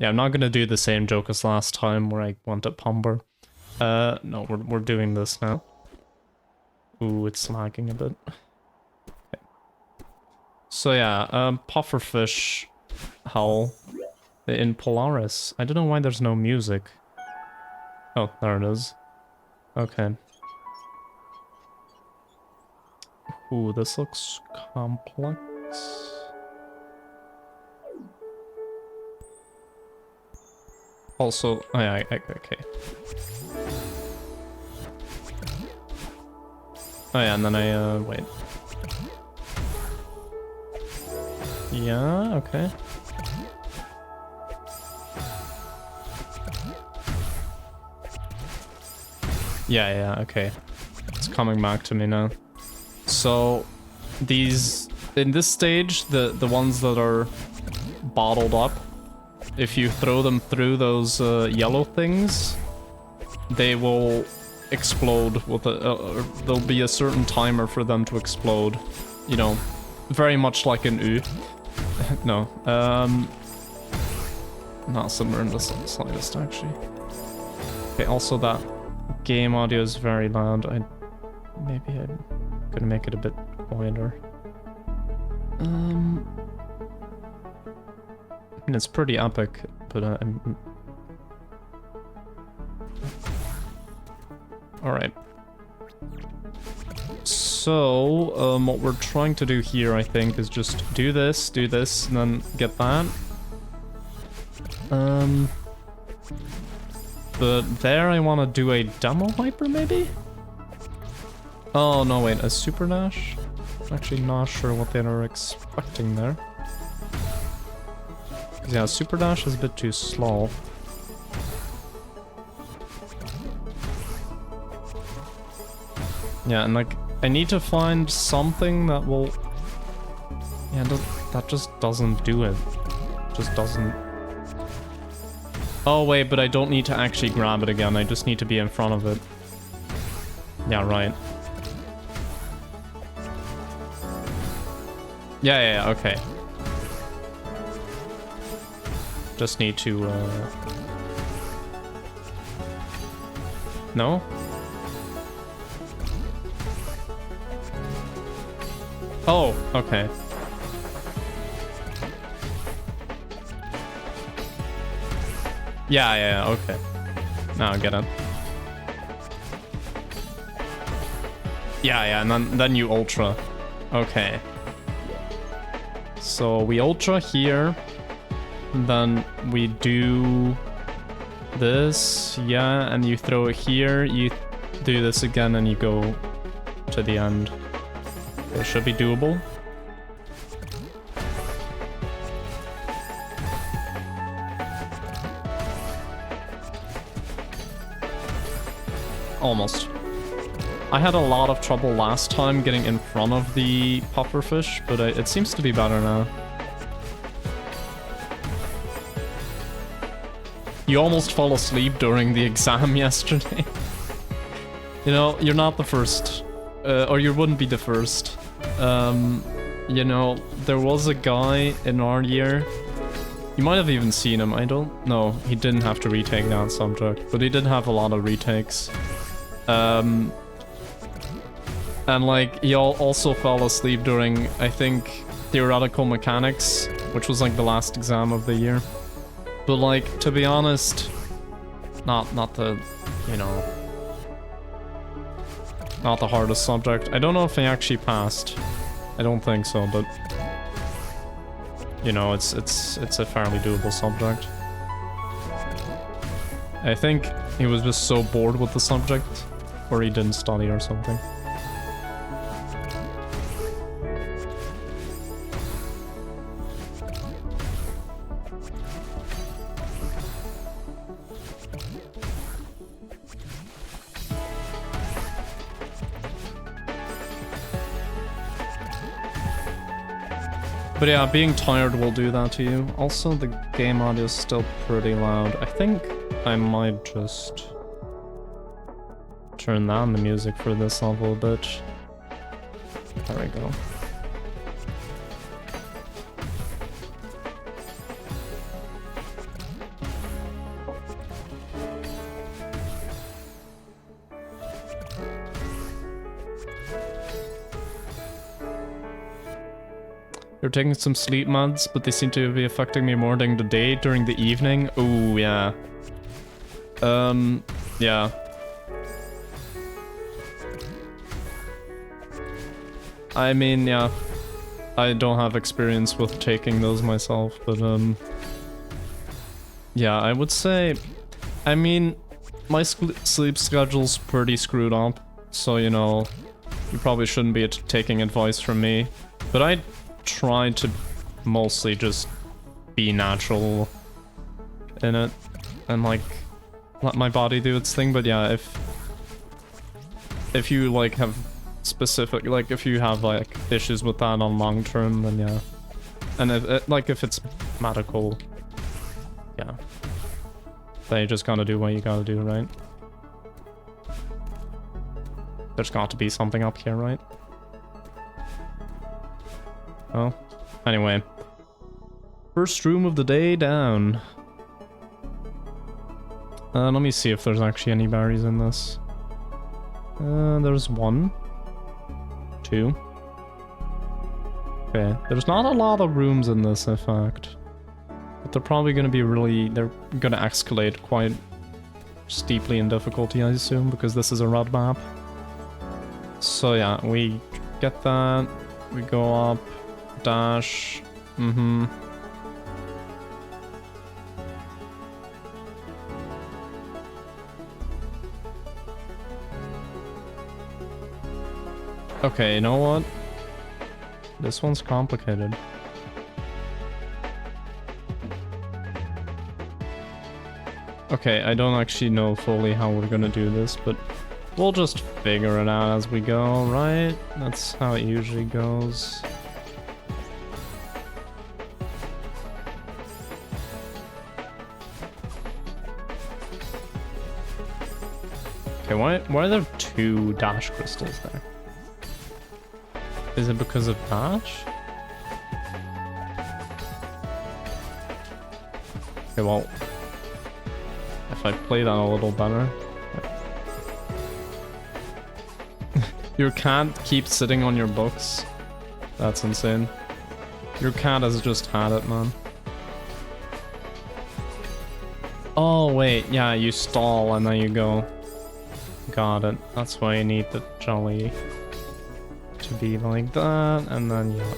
Yeah, I'm not gonna do the same joke as last time where I went at Pumber. No, we're doing this now. Ooh, it's lagging a bit. Okay. So yeah, pufferfish howl in Polaris. I don't know why there's no music. Oh, there it is. Okay. Ooh, this looks complex. Also, oh yeah, okay. Oh yeah, and then I, wait. Yeah, okay. Yeah, okay. It's coming back to me now. So, these, in this stage, the ones that are bottled up, if you throw them through those yellow things, they will explode with a, there'll be a certain timer for them to explode. You know, very much like an U. No, not somewhere in the slightest, actually. Okay, also that game audio is very loud. Maybe I'm gonna make it a bit quieter. I mean, it's pretty epic, but I'm... Alright. So, what we're trying to do here, I think, is just do this, and then get that. But there I want to do a demo hyper, maybe? Oh, no, wait, a super dash? I'm actually not sure what they are expecting there. Yeah, super dash is a bit too slow. Yeah, and like, I need to find something that will... Yeah, that just doesn't do it. Just doesn't... Oh wait, but I don't need to actually grab it again, I just need to be in front of it. Yeah, right. Yeah, okay. Just need to, No? Oh, okay. Yeah, okay. Now I get it. Yeah, and then you ultra. Okay. So we ultra here, then we do this, yeah, and you throw it here, you do this again, and you go to the end. It should be doable. Almost. I had a lot of trouble last time getting in front of the pufferfish, but it seems to be better now. You almost fell asleep during the exam yesterday. You know, you're not the first. Or you wouldn't be the first. You know, there was a guy in our year. You might have even seen him, I don't know. He didn't have to retake that subject, but he did have a lot of retakes. And like, he also fell asleep during, I think, theoretical mechanics, which was like the last exam of the year. But like, to be honest, not the, you know, not the hardest subject. I don't know if he actually passed. I don't think so, but you know, it's a fairly doable subject. I think he was just so bored with the subject, or he didn't study or something. But yeah, being tired will do that to you. Also, the game audio is still pretty loud. I think I might just turn down the music for this level a bit. There we go. You're taking some sleep meds, but they seem to be affecting me more during the day, during the evening. Ooh, yeah. Yeah. I mean, yeah. I don't have experience with taking those myself, but, yeah, I would say... I mean, my sleep schedule's pretty screwed up, so, you know, you probably shouldn't be taking advice from me. But I try to mostly just be natural in it and, like, let my body do its thing. But yeah, if you, like, have specific, like, if you have, like, issues with that on long term, then yeah. And if it's medical, yeah. Then you just gotta do what you gotta do, right? There's got to be something up here, right? Oh, anyway. First room of the day down. Let me see if there's actually any berries in this. There's 1. 2. Okay, there's not a lot of rooms in this, in fact. But they're probably gonna be they're gonna escalate quite steeply in difficulty, I assume, because this is a red map. So yeah, we get that, we go up, dash, Okay, you know what? This one's complicated. Okay, I don't actually know fully how we're gonna do this, but we'll just figure it out as we go, right? That's how it usually goes. Okay, why are there 2 dash crystals there? Is it because of dash? Okay, well, if I play that a little better. Your cat keeps sitting on your books. That's insane. Your cat has just had it, man. Oh, wait. Yeah, you stall and then you go. Got it. That's why you need the jolly to be like that, and then, yeah.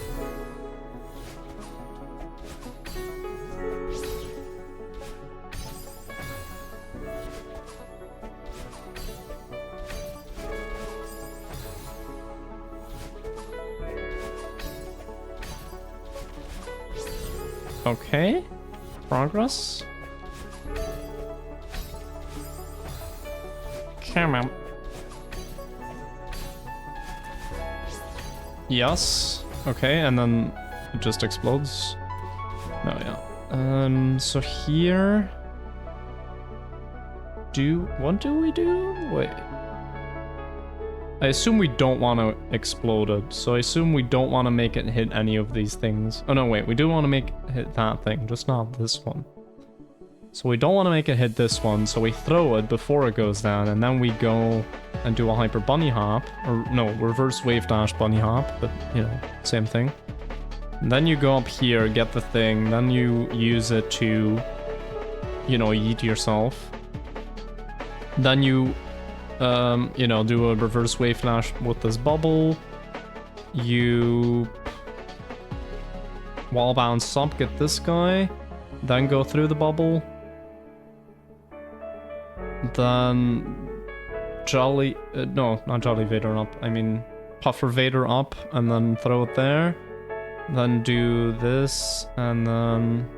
Okay, progress. Come on. Yes. Okay, and then it just explodes. Oh yeah. So here. What do we do? Wait. I assume we don't want to explode it, so I assume we don't want to make it hit any of these things. Oh no, wait, we do want to make it hit that thing, just not this one. So we don't want to make it hit this one, so we throw it before it goes down, and then we go and do a hyper bunny hop, or no, reverse wave dash bunny hop, but you know, same thing. And then you go up here, get the thing, then you use it to, you know, yeet yourself. Then you you know, do a reverse wave dash with this bubble. You wall bounce up, get this guy, then go through the bubble. Then Jolly, no, not Jolly Vader up, I mean Puffer Vader up, and then throw it there. Then do this, and then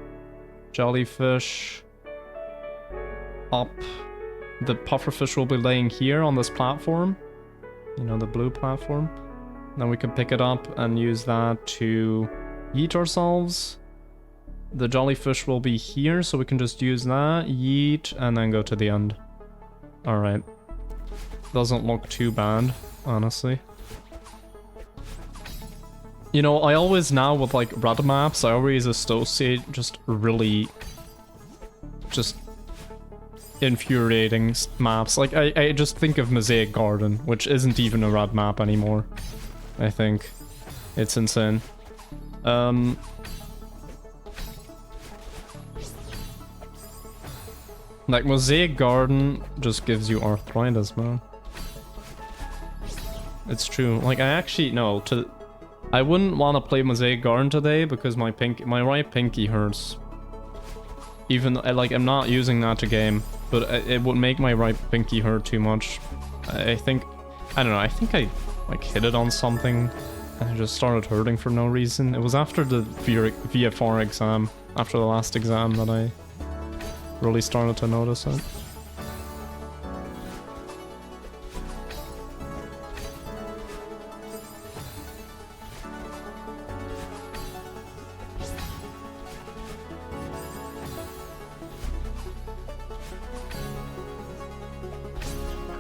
Jellyfish up. The pufferfish will be laying here on this platform. You know, the blue platform. Then we can pick it up and use that to yeet ourselves. The jellyfish will be here, so we can just use that, yeet, and then go to the end. Alright. Doesn't look too bad, honestly. You know, I always now with like red maps, I always associate just really infuriating maps. Like, I just think of Mosaic Garden, which isn't even a red map anymore. I think. It's insane. Like, Mosaic Garden just gives you arthritis, man. It's true. Like, I actually, no, I wouldn't want to play Mosaic Garden today because my right pinky hurts. Even, like, I'm not using that to game, but it would make my right pinky hurt too much. I think, I don't know, I think I, like, hit it on something and it just started hurting for no reason. It was after the VFR exam, after the last exam, that I really started to notice it.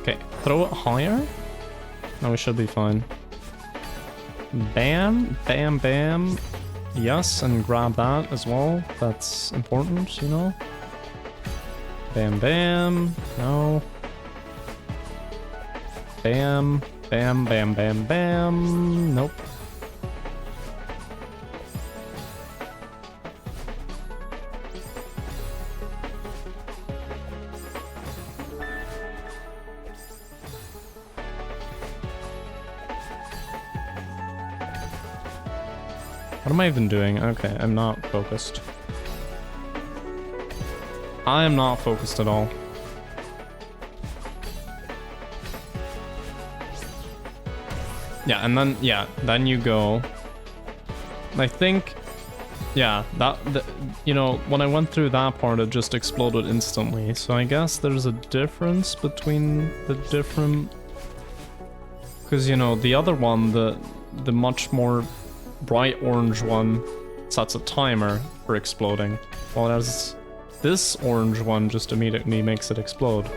Okay, throw it higher? No, we should be fine. Bam, bam, bam. Yes, and grab that as well. That's important, you know? Bam, bam. No. Bam, bam, bam, bam, bam. Nope. What am I even doing? Okay, I'm not focused. I am not focused at all. Yeah, and then you go. I think, yeah, you know, when I went through that part, it just exploded instantly. So I guess there's a difference between the different, because, you know, the other one, the much more bright orange one sets a timer for exploding, whereas this orange one just immediately makes it explode.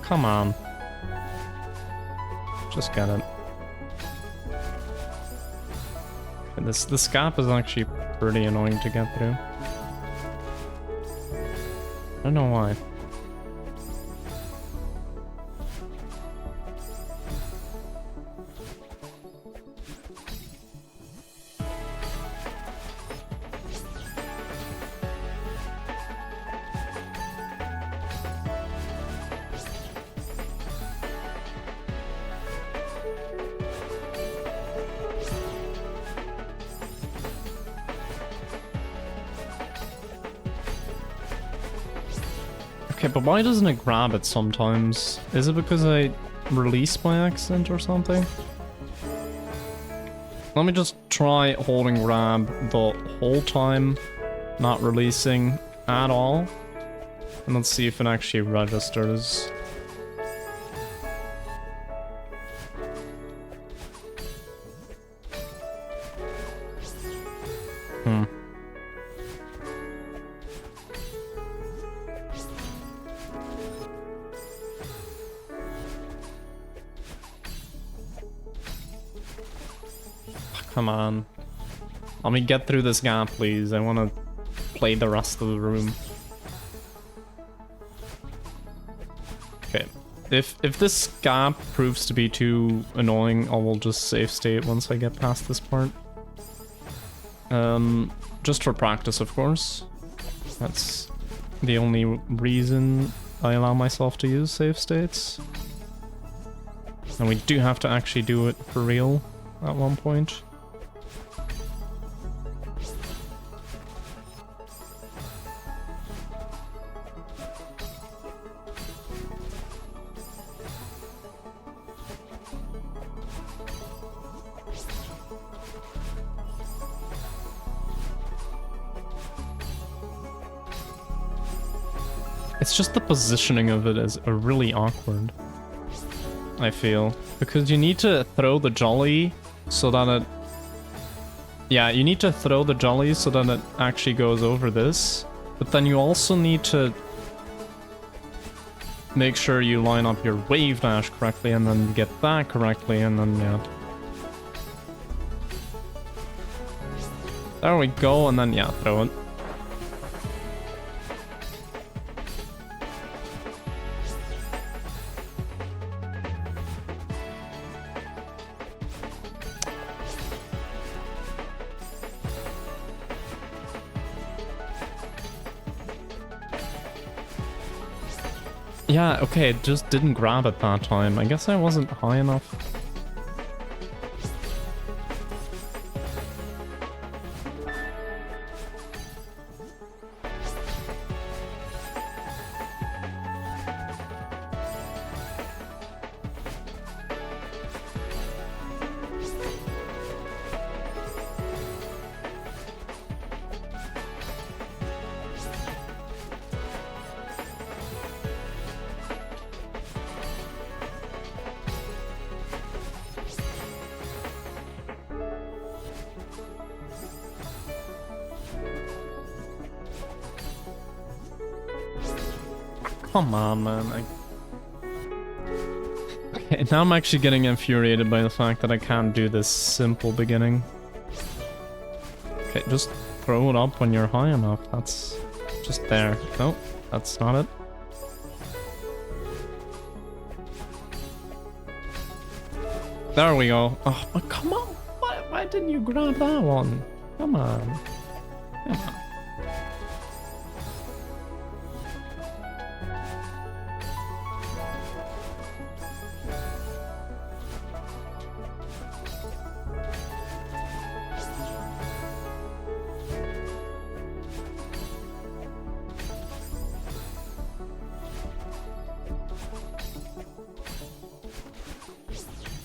Come on. Just get it. And this gap is actually pretty annoying to get through. I don't know why. Okay, but why doesn't it grab it sometimes? Is it because I release by accident or something? Let me just try holding grab the whole time, not releasing at all. And let's see if it actually registers. Come on. Let me get through this gap, please. I want to play the rest of the room. Okay. If this gap proves to be too annoying, I will just save state once I get past this part. Just for practice, of course. That's the only reason I allow myself to use save states. And we do have to actually do it for real at one point. It's just the positioning of it is really awkward, I feel. Because you need to throw the jolly so that it... Yeah, you need to throw the jolly so that it actually goes over this. But then you also need to make sure you line up your wave dash correctly and then get that correctly and then, yeah. There we go, and then, yeah, throw it. Yeah, okay, it just didn't grab at that time. I guess I wasn't high enough. Come on, man. Okay, now I'm actually getting infuriated by the fact that I can't do this simple beginning. Okay, just throw it up when you're high enough. That's just there. No, that's not it. There we go. Oh, but come on. Why didn't you grab that one? Come on. Come on.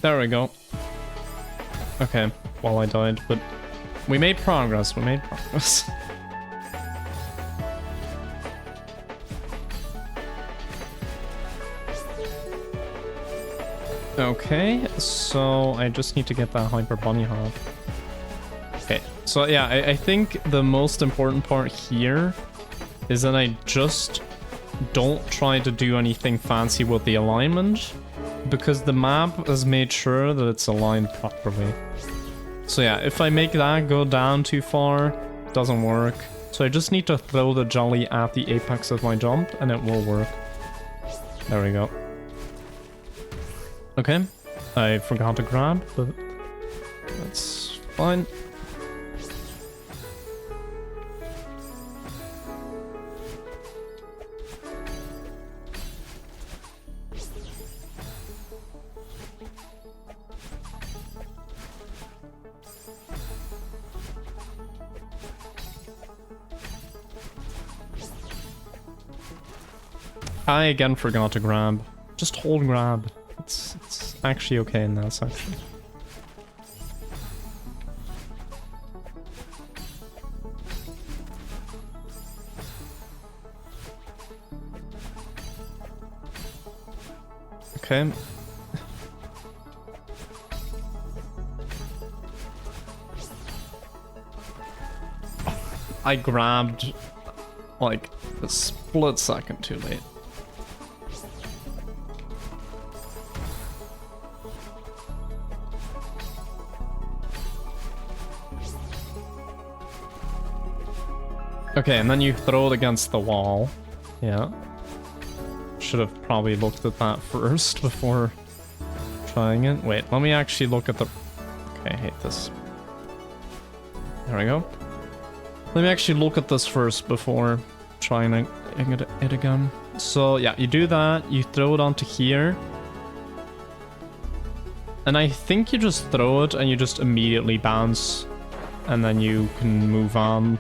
There we go. Okay, well I died, but we made progress, we made progress. Okay, so I just need to get that hyper bunny hop. Okay, so yeah, I think the most important part here is that I just don't try to do anything fancy with the alignment, because the map has made sure that it's aligned properly. So yeah, if I make that go down too far, it doesn't work. So I just need to throw the jolly at the apex of my jump and it will work. There we go. Okay, I forgot to grab, but that's fine. I again forgot to grab. Just hold grab. It's actually okay in that section. Okay. I grabbed like a split second too late. Okay, and then you throw it against the wall. Yeah. Should have probably looked at that first before trying it. Wait, let me actually look at the... Okay, I hate this. There we go. Let me actually look at this first before trying it again. So yeah, you do that, you throw it onto here. And I think you just throw it and you just immediately bounce. And then you can move on.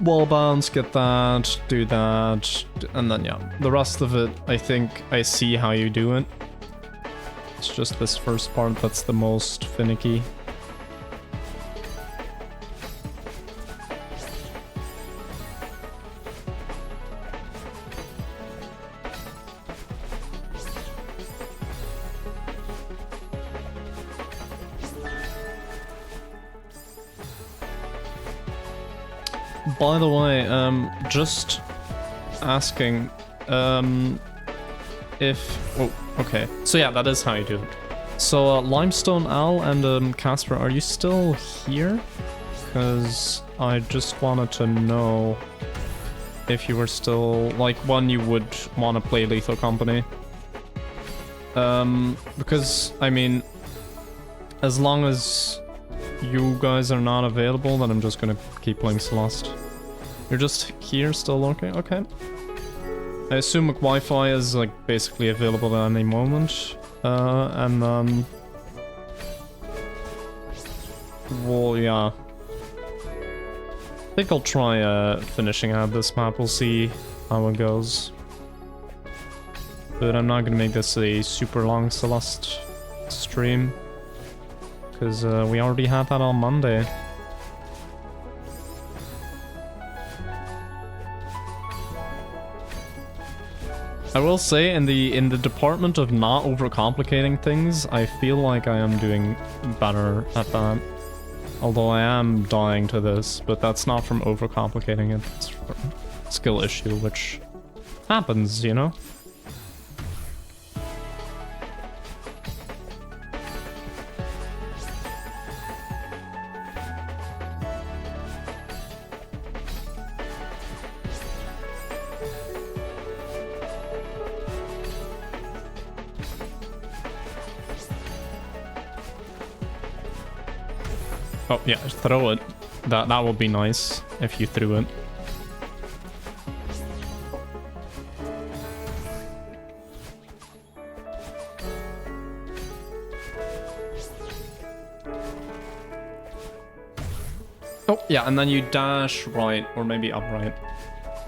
Wall bounce, get that, do that, and then yeah. The rest of it, I think I see how you do it. It's just this first part that's the most finicky. By the way, just asking, if... Oh, okay. So yeah, that is how you do it. So, Limestone Al and Casper, are you still here? because I just wanted to know if you were still, like, when you would want to play Lethal Company. Because, I mean, as long as you guys are not available, then I'm just gonna keep playing Celeste. You're just here still lurking? Okay. I assume Wi-Fi is, like, basically available at any moment. And then... well, yeah. I think I'll try finishing out this map. We'll see how it goes. But I'm not gonna make this a super long Celeste stream. Because we already had that on Monday. I will say, in the department of not overcomplicating things, I feel like I am doing better at that. Although I am dying to this, but that's not from overcomplicating it. It's from a skill issue, which happens, you know? Oh, yeah, throw it. That would be nice if you threw it. Oh, yeah, and then you dash right, or maybe upright.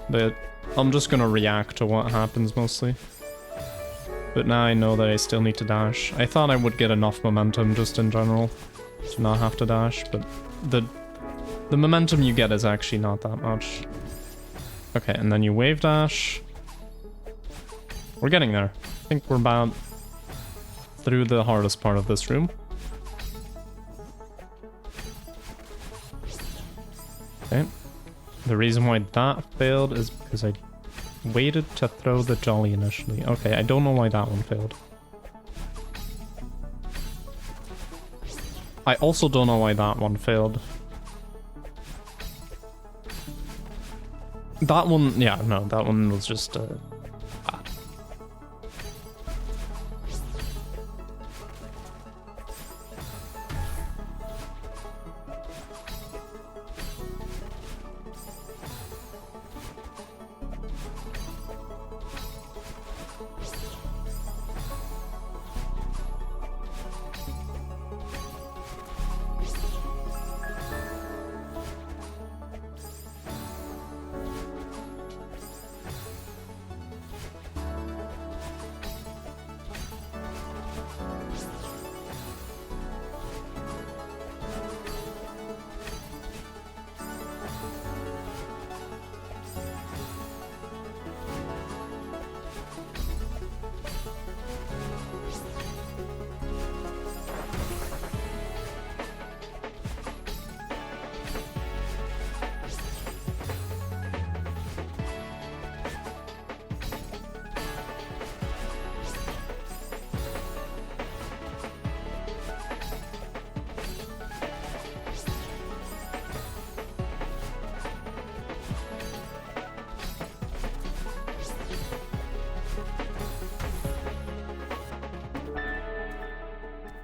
But I'm just gonna react to what happens mostly. But now I know that I still need to dash. I thought I would get enough momentum just in general to not have to dash, but the momentum you get is actually not that much. Okay, and then you wave dash. We're getting there. I think we're about through the hardest part of this room. Okay. The reason why that failed is because I waited to throw the jolly initially. Okay, I don't know why that one failed. I also don't know why that one failed. That one, yeah, no, that one was just bad.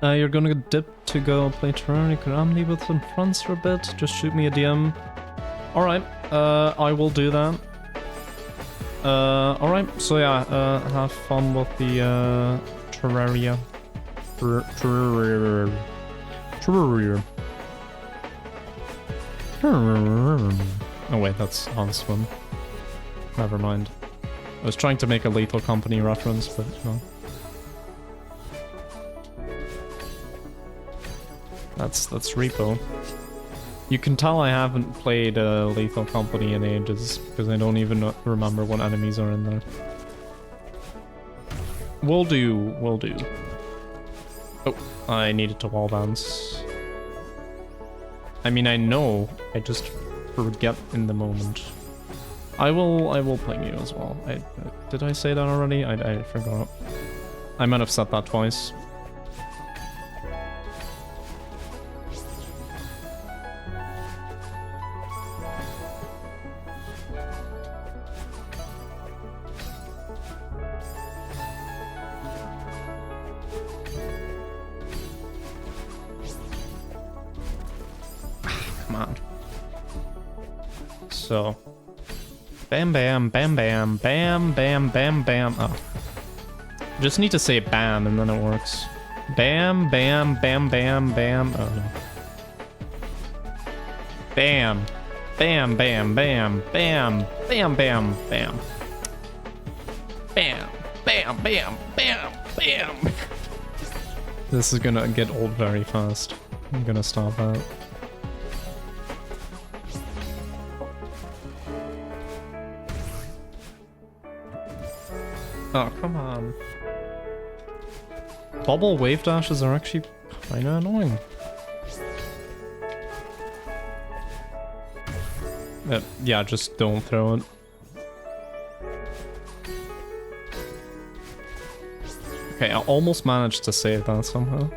You're gonna dip to go play Terraria Grammy with some friends for a bit? Just shoot me a DM. Alright, I will do that. Alright, so yeah, have fun with the Terraria. Terraria. Oh wait, that's Hanswim. Never mind. I was trying to make a Lethal Company reference, but no. That's Repo. You can tell I haven't played Lethal Company in ages, because I don't even remember what enemies are in there. Will do, will do. Oh, I needed to wall bounce. I mean, I know, I just forget in the moment. I will ping you as well. Did I say that already? I forgot. I might have said that twice. So, bam, bam, bam, bam, bam, bam, bam, bam. Oh, just need to say bam and then it works. Bam, bam, bam, bam, bam. Oh no. Bam, bam, bam, bam, bam, bam, bam, bam. Bam, bam, bam, bam, bam. This is gonna get old very fast. I'm gonna stop that. Oh, come on. Bubble wave dashes are actually kinda annoying. Yeah, just don't throw it. Okay, I almost managed to save that somehow.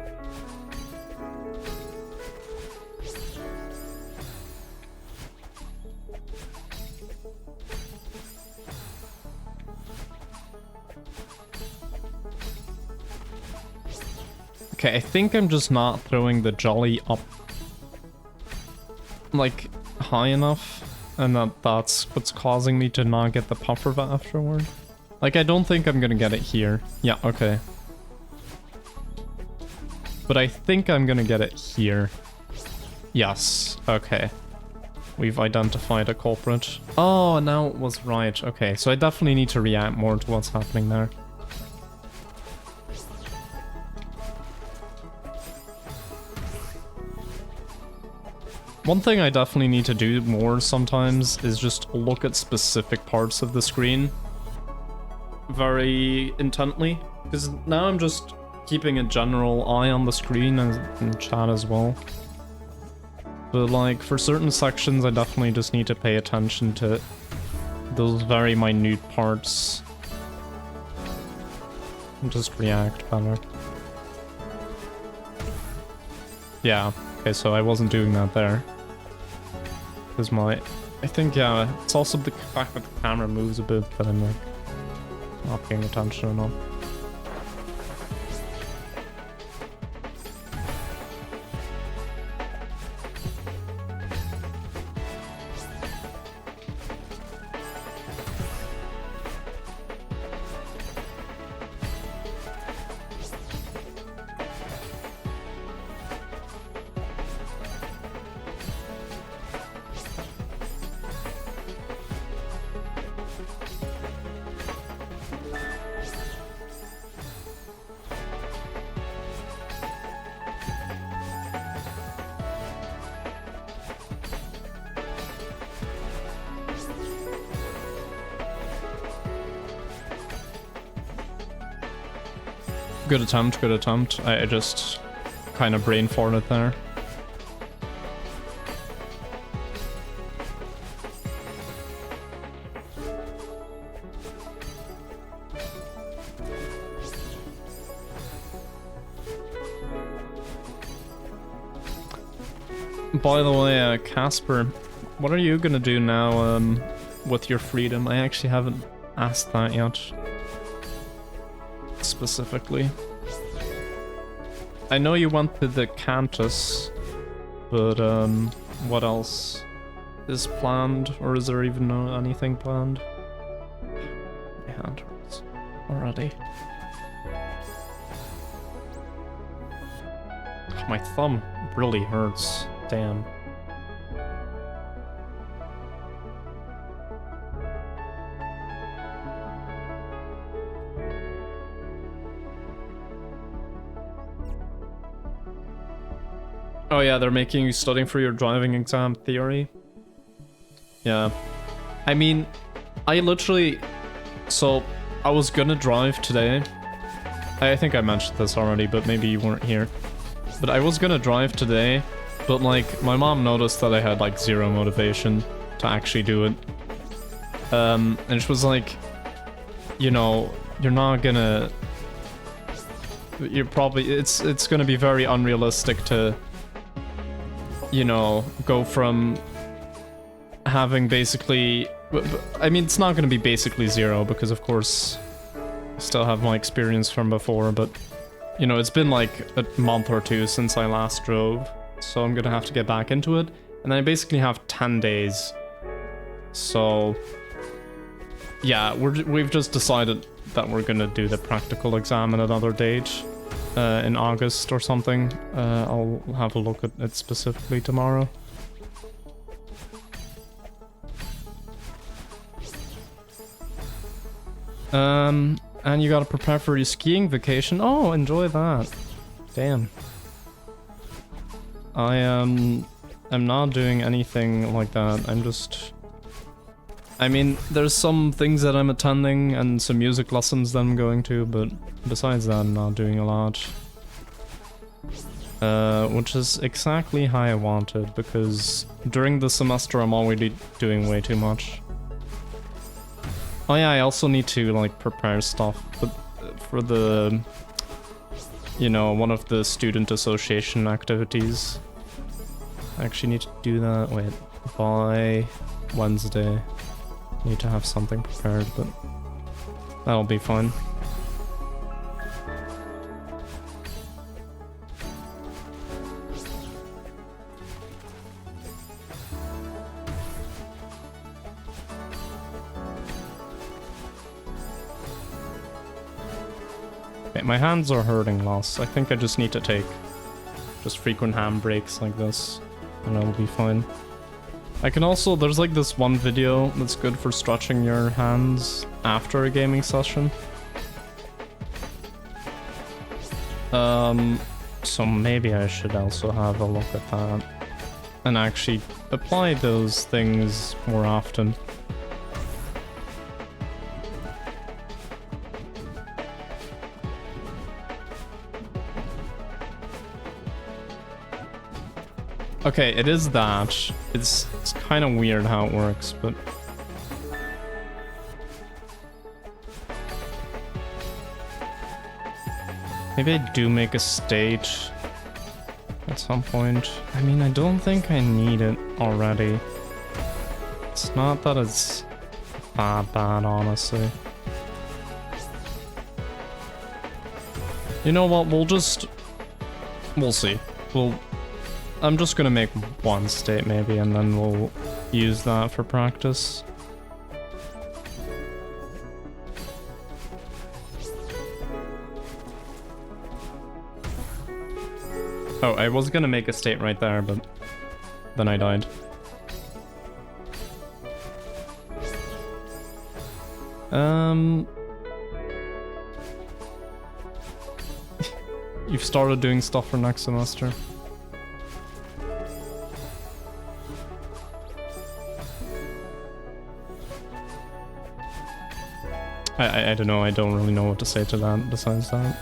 Okay, I think I'm just not throwing the jolly up like high enough, and that's what's causing me to not get the puffer afterward. Like, I don't think I'm gonna get it here. Yeah, okay. But I think I'm gonna get it here. Yes, okay. We've identified a culprit. Oh, now it was right. Okay, so I definitely need to react more to what's happening there. One thing I definitely need to do more sometimes is just look at specific parts of the screen very intently, because now I'm just keeping a general eye on the screen and chat as well. But like for certain sections I definitely just need to pay attention to those very minute parts and just react better. Yeah, okay, so I wasn't doing that there. Because I think, yeah, it's also the fact that the camera moves a bit that I'm like not paying attention enough. Good attempt, good attempt. I just kind of brain farted there. By the way, Casper, what are you gonna do now with your freedom? I actually haven't asked that yet. Specifically. I know you went to the Cantus, but what else is planned, or is there even anything planned? My hand hurts already. My thumb really hurts. Damn. Oh yeah, they're making you studying for your driving exam theory. Yeah. I mean, I literally... So, I was gonna drive today. I think I mentioned this already, but maybe you weren't here. But I was gonna drive today, but like, my mom noticed that I had like zero motivation to actually do it. And she was like, you know, you're not gonna... You're probably... It's gonna be very unrealistic to... you know, go from having basically... I mean, it's not going to be basically zero, because of course I still have my experience from before, but, you know, it's been like a month or two since I last drove, so I'm going to have to get back into it, and then I basically have 10 days. So yeah, we've just decided that we're gonna do the practical exam in another date, in August or something. I'll have a look at it specifically tomorrow. And you gotta prepare for your skiing vacation. Oh, enjoy that. Damn. I'm not doing anything like that. I'm just... I mean, there's some things that I'm attending and some music lessons that I'm going to, but besides that, I'm not doing a lot. Which is exactly how I wanted, because during the semester I'm already doing way too much. Oh yeah, I also need to, like, prepare stuff, but for the... You know, one of the student association activities. I actually need to do that, wait, by Wednesday. Need to have something prepared, but that'll be fine. Okay, my hands are hurting lots. I think I just need to take just frequent hand breaks like this, and I'll be fine. I can also, there's like this one video that's good for stretching your hands after a gaming session. So maybe I should also have a look at that and actually apply those things more often. Okay, it is that. It's kind of weird how it works, but... Maybe I do make a stage at some point. I mean, I don't think I need it already. It's not that it's that bad, honestly. You know what, we'll see. I'm just gonna make one state maybe, and then we'll use that for practice. Oh, I was gonna make a state right there, but then I died. You've started doing stuff for next semester. I don't know, I don't really know what to say to that besides that.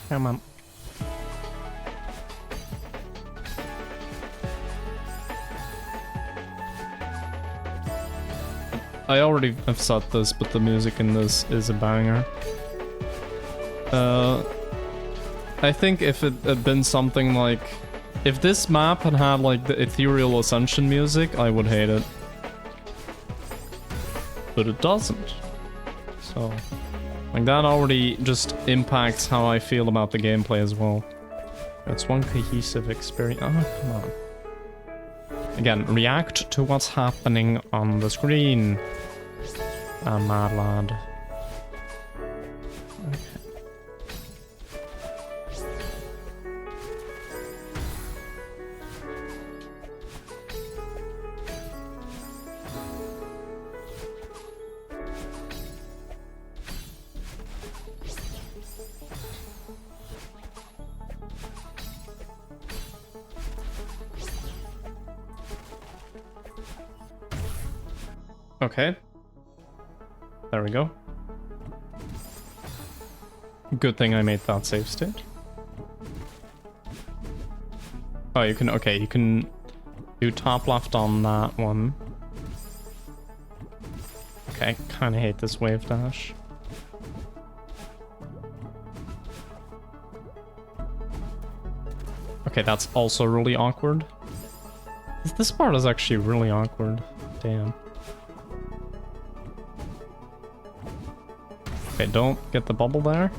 Come on. I already have said this, but the music in this is a banger. I think if it had been something like... If this map had had like the Ethereal Ascension music, I would hate it. But it doesn't. So... Like that already just impacts how I feel about the gameplay as well. It's one cohesive experience. Oh, come on. Again, react to what's happening on the screen. I'm mad lad. Okay. There we go. Good thing I made that save state. Oh, you can, okay, you can do top left on that one. Okay, kinda hate this wave dash. Okay, that's also really awkward. This part is actually really awkward. Damn. Okay, don't get the bubble there.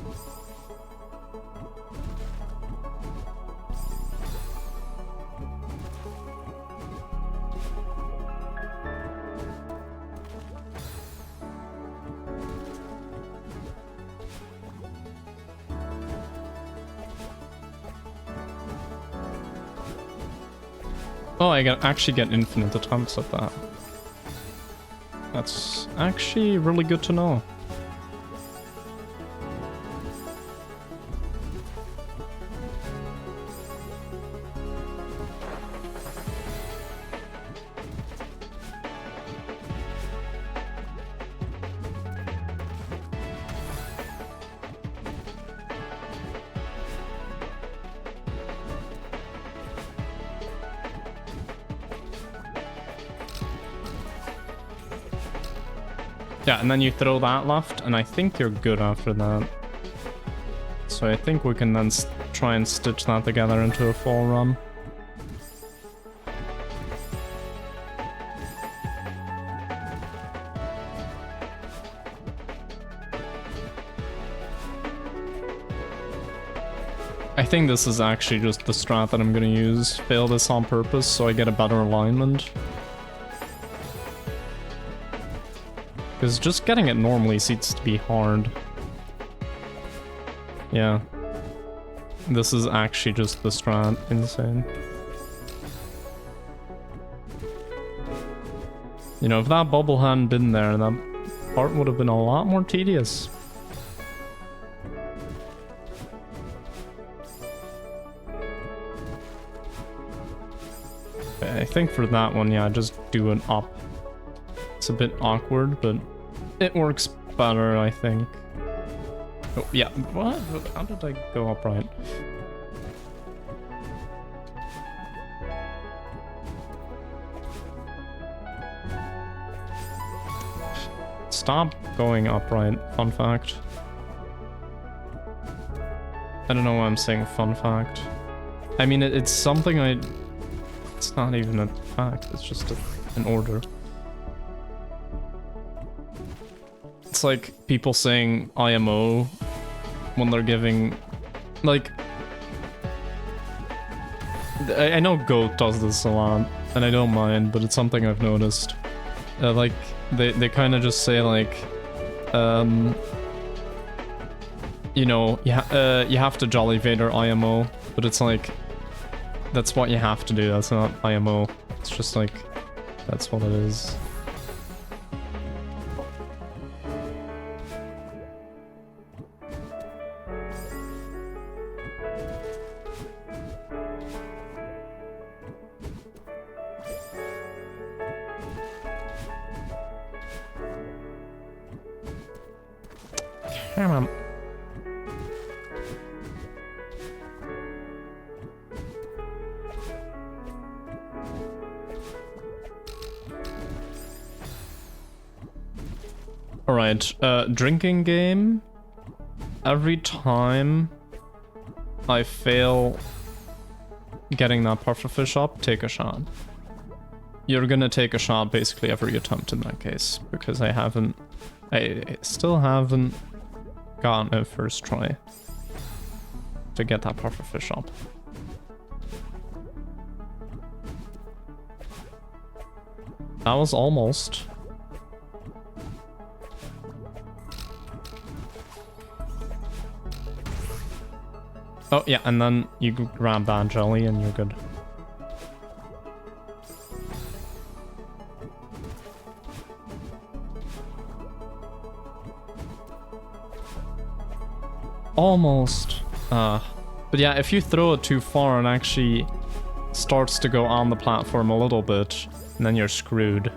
Oh, I actually get infinite attempts at that. That's actually really good to know. Yeah, and then you throw that left, and I think you're good after that. So I think we can then try and stitch that together into a full run. I think this is actually just the strat that I'm gonna use. Fail this on purpose so I get a better alignment. Because just getting it normally seems to be hard. Yeah. This is actually just the strat. Insane. You know, if that bubble hadn't been there, that part would have been a lot more tedious. Okay, I think for that one, yeah, just do an up. It's a bit awkward, but it works better, I think. Oh, yeah, what? How did I go upright? Stop going upright, fun fact. I don't know why I'm saying fun fact. I mean, it's something it's not even a fact, it's just an order. It's like people saying IMO when they're giving, like, I know Goat does this a lot, and I don't mind, but it's something I've noticed. Like, they kind of just say, like, you know, you have to Jolly Vader IMO, but it's like, that's what you have to do, that's not IMO. It's just like, that's what it is. Come on. Alright, drinking game. Every time I fail getting that pufferfish up, take a shot. You're gonna take a shot basically every attempt in that case, because I still haven't gotten a first try to get that pufferfish up. That was almost. Oh yeah, and then you grab that jelly and you're good. Almost. But yeah, if you throw it too far and actually starts to go on the platform a little bit, and then you're screwed.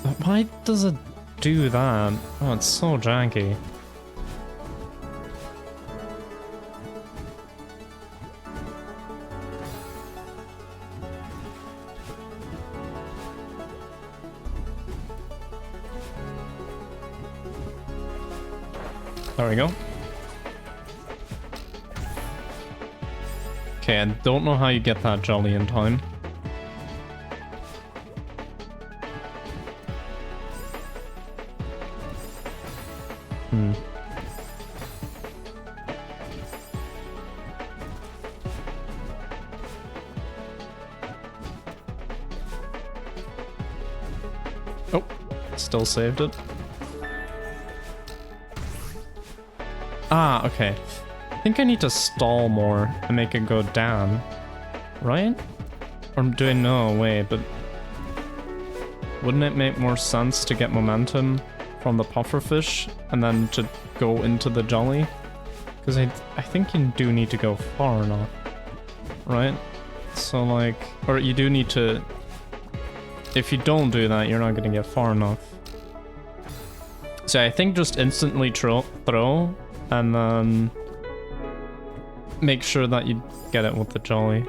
But why does it do that? Oh, it's so janky. There we go. Okay, I don't know how you get that jolly in time. Oh, still saved it. Ah, okay. I think I need to stall more and make it go down, right? Or do I know? Wait, but wouldn't it make more sense to get momentum from the pufferfish and then to go into the jolly? Because I think you do need to go far enough, right? So like, or you do need to, if you don't do that, you're not going to get far enough. So I think just instantly throw and then make sure that you get it with the jolly.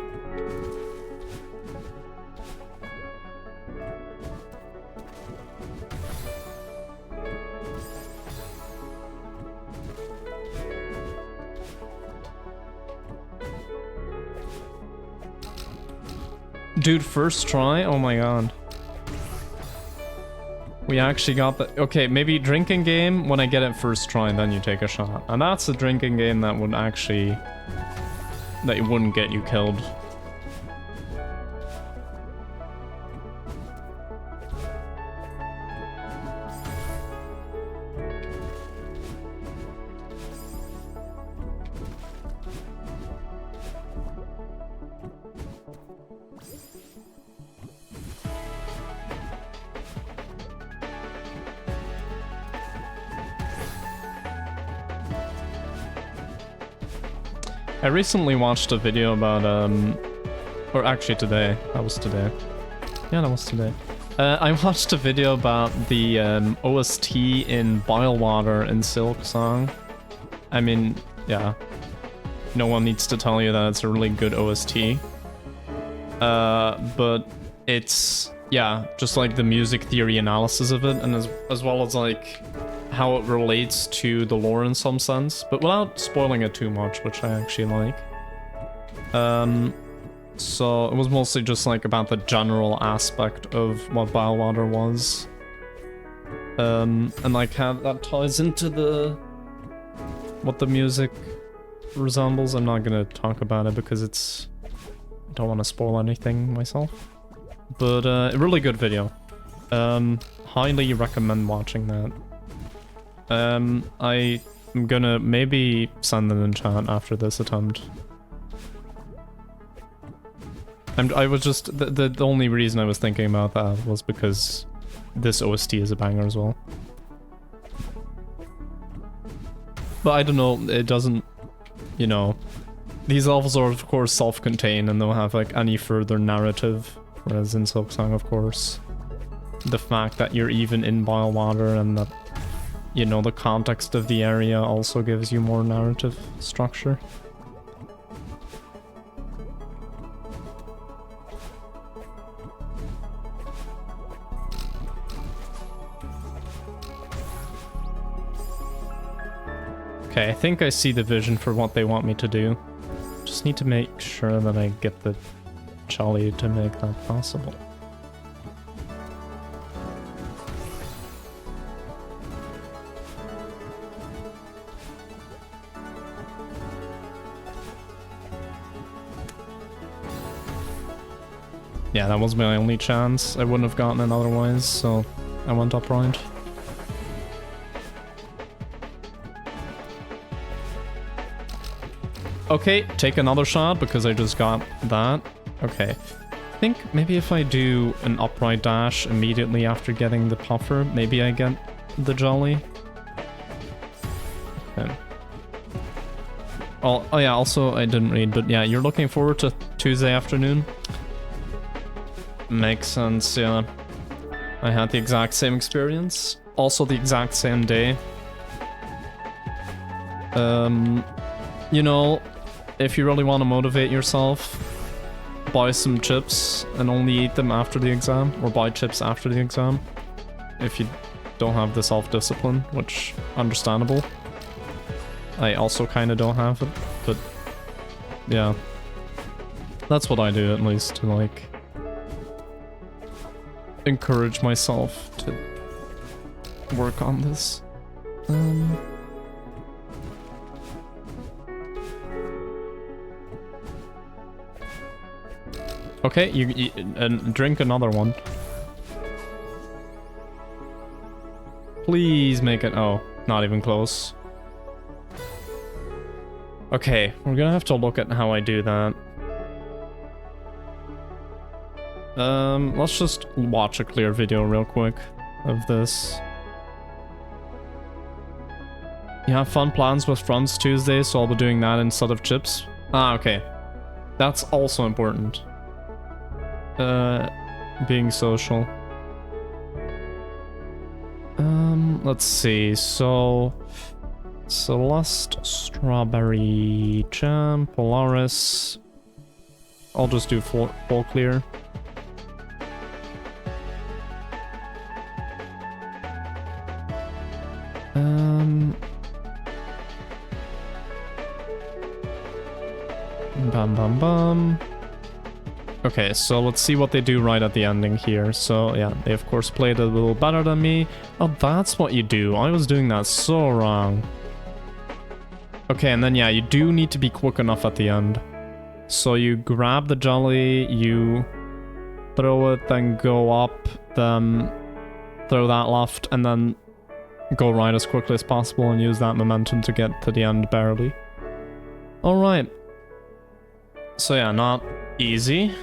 Dude, first try? Oh my god. We actually got the... Okay, maybe drinking game, when I get it first try, then you take a shot. And that's a drinking game that would actually... that it wouldn't get you killed. I recently watched a video about, or actually today, that was today. Yeah, that was today. I watched a video about the OST in Boilwater in Silksong. I mean, yeah, no one needs to tell you that it's a really good OST. But it's, yeah, just like the music theory analysis of it, and as well as like how it relates to the lore in some sense, but without spoiling it too much, which I actually like. So it was mostly just like about the general aspect of what Boilwater was. And like how that ties into the... what the music resembles. I'm not gonna talk about it because it's... I don't want to spoil anything myself. But a really good video. Highly recommend watching that. I'm gonna maybe send an enchant after this attempt. I was just... The only reason I was thinking about that was because this OST is a banger as well. But I don't know, it doesn't... You know... These levels are of course self-contained and don't have like any further narrative. Whereas in Silksong, of course, the fact that you're even in Boilwater and that, you know, the context of the area also gives you more narrative structure. Okay, I think I see the vision for what they want me to do. Just need to make sure that I get the Jolly to make that possible. Yeah, that was my only chance. I wouldn't have gotten it otherwise, so I went up round. Okay, take another shot because I just got that. Okay. I think maybe if I do an upright dash immediately after getting the puffer, maybe I get the Jolly. Okay. Oh yeah, also I didn't read, but yeah, you're looking forward to Tuesday afternoon? Makes sense, yeah. I had the exact same experience. Also the exact same day. You know, if you really want to motivate yourself, buy some chips and only eat them after the exam, or buy chips after the exam. If you don't have the self-discipline, which, understandable. I also kind of don't have it, but yeah. That's what I do, at least, to, like, encourage myself to work on this. Okay, you and drink another one. Please make it. Oh, not even close. Okay, we're gonna have to look at how I do that. Let's just watch a clear video real quick of this. You have fun plans with friends Tuesday, so I'll be doing that instead of chips. Ah, okay. That's also important. Being social. Let's see, so... Celeste, strawberry jam, Polaris. I'll just do full clear. Bum bum bum. Okay, so let's see what they do right at the ending here. So yeah, they of course played a little better than me. Oh, that's what you do. I was doing that so wrong. Okay, and then yeah, you do need to be quick enough at the end. So you grab the jelly, you throw it, then go up, then throw that left, and then go right as quickly as possible and use that momentum to get to the end barely. Alright. So yeah, not easy.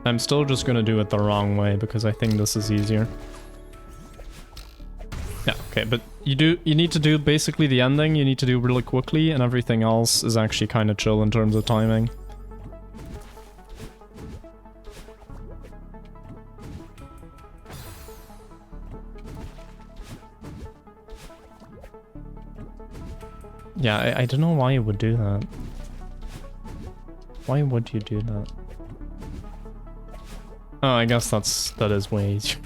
I'm still just gonna do it the wrong way because I think this is easier. Yeah, okay, but you need to do basically the ending, you need to do really quickly, and everything else is actually kind of chill in terms of timing. Yeah, I don't know why you would do that. Why would you do that? Oh, I guess that is way easier.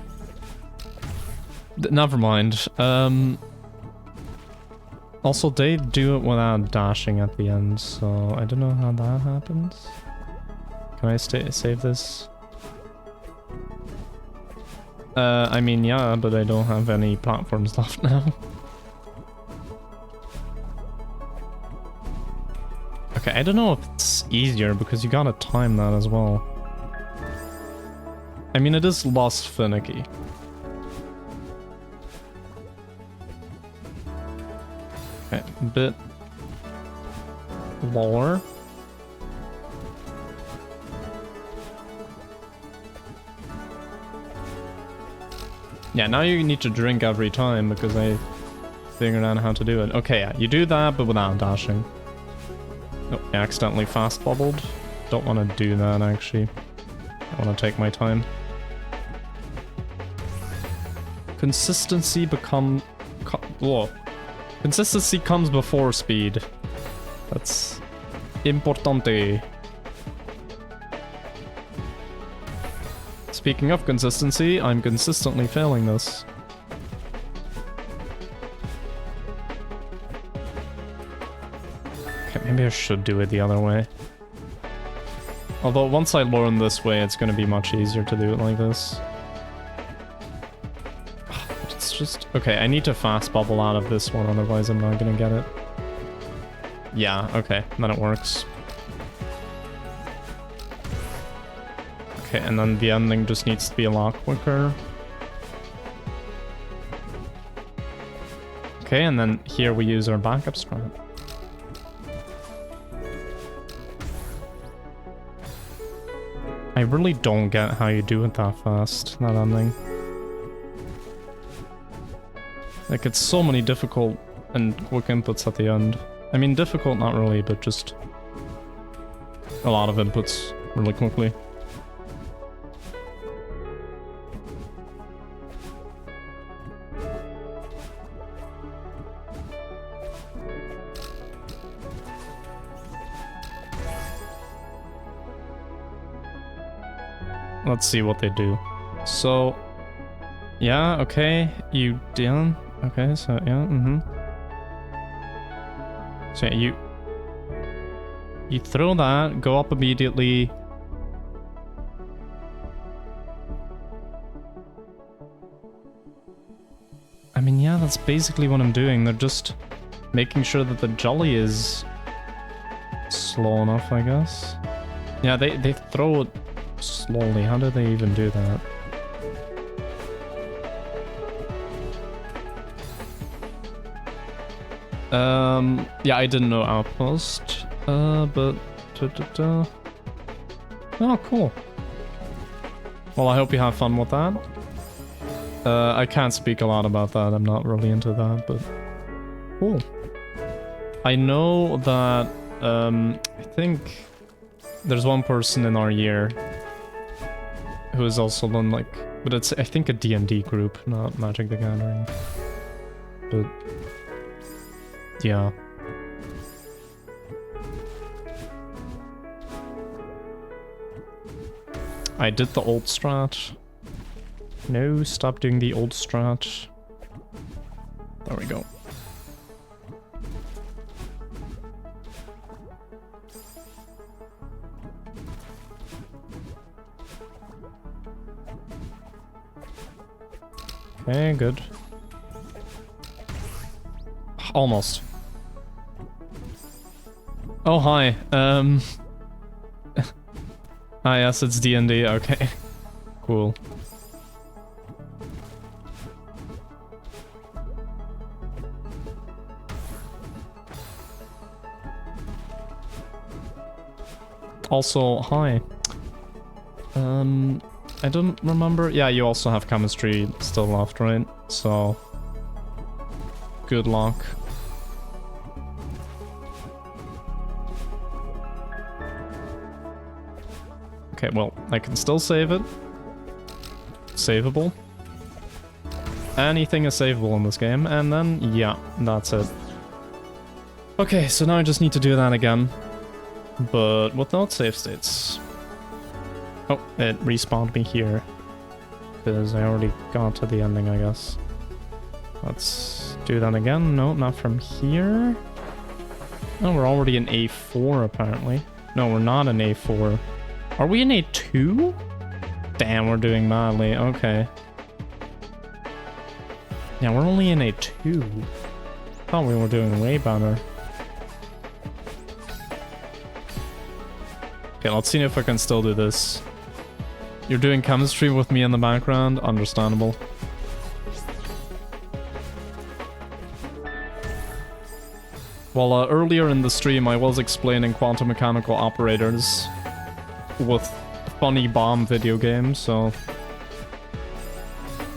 Never mind. Also, they do it without dashing at the end, so I don't know how that happens. Can I save this? I mean, yeah, but I don't have any platforms left now. Okay, I don't know if it's easier because you gotta time that as well. I mean, it is less finicky. Okay, a bit lower. Yeah, now you need to drink every time because I figured out how to do it. Okay, yeah, you do that, but without dashing. Oh, I accidentally fast bubbled. Don't want to do that, actually. I want to take my time. Consistency whoa. Consistency comes before speed. That's importante. Speaking of consistency, I'm consistently failing this. Okay, maybe I should do it the other way. Although once I learn this way, it's going to be much easier to do it like this. It's just... Okay, I need to fast bubble out of this one, otherwise I'm not going to get it. Yeah, okay, then it works. Okay, and then the ending just needs to be a lot quicker. Okay, and then here we use our backup strat. I really don't get how you do it that fast, that ending. Like, it's so many difficult and quick inputs at the end. I mean, difficult, not really, but just a lot of inputs really quickly. Let's see what they do. So, yeah, okay, you down. Okay, so yeah, So yeah, you throw that, go up immediately. I mean, yeah, that's basically what I'm doing. They're just making sure that the jolly is slow enough, I guess. Yeah, they throw it slowly. How do they even do that? Yeah, I didn't know Outpost, but... Oh, cool. Well, I hope you have fun with that. I can't speak a lot about that, I'm not really into that, but... Cool. I know that, I think there's one person in our year who is also on, like... But it's, I think, a D&D group, not Magic the Gathering. But... Yeah. I did the old strat. No, stop doing the old strat. There we go. Okay, good. Almost. Oh, hi. Ah, yes, it's D&D. Okay. Cool. Also, hi. I don't remember. Yeah, you also have chemistry still left, right? So, good luck. Okay, well, I can still save it. Savable. Anything is savable in this game, and then, yeah, that's it. Okay, so now I just need to do that again. But without save states. Oh, it respawned me here. Because I already got to the ending, I guess. Let's do that again. No, not from here. Oh, we're already in A4, apparently. No, we're not in A4. Are we in A2? Damn, we're doing badly. Okay. Yeah, we're only in A2. Thought we were doing way better. Okay, let's see if I can still do this. You're doing chemistry with me in the background? Understandable. Well, earlier in the stream I was explaining quantum mechanical operators with funny bomb video games, so...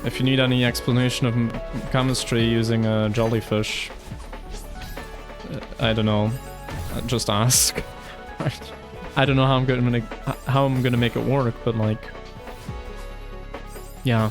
If you need any explanation of chemistry using a jellyfish... I don't know. Just ask. I don't know how I'm gonna make it work, but like... Yeah.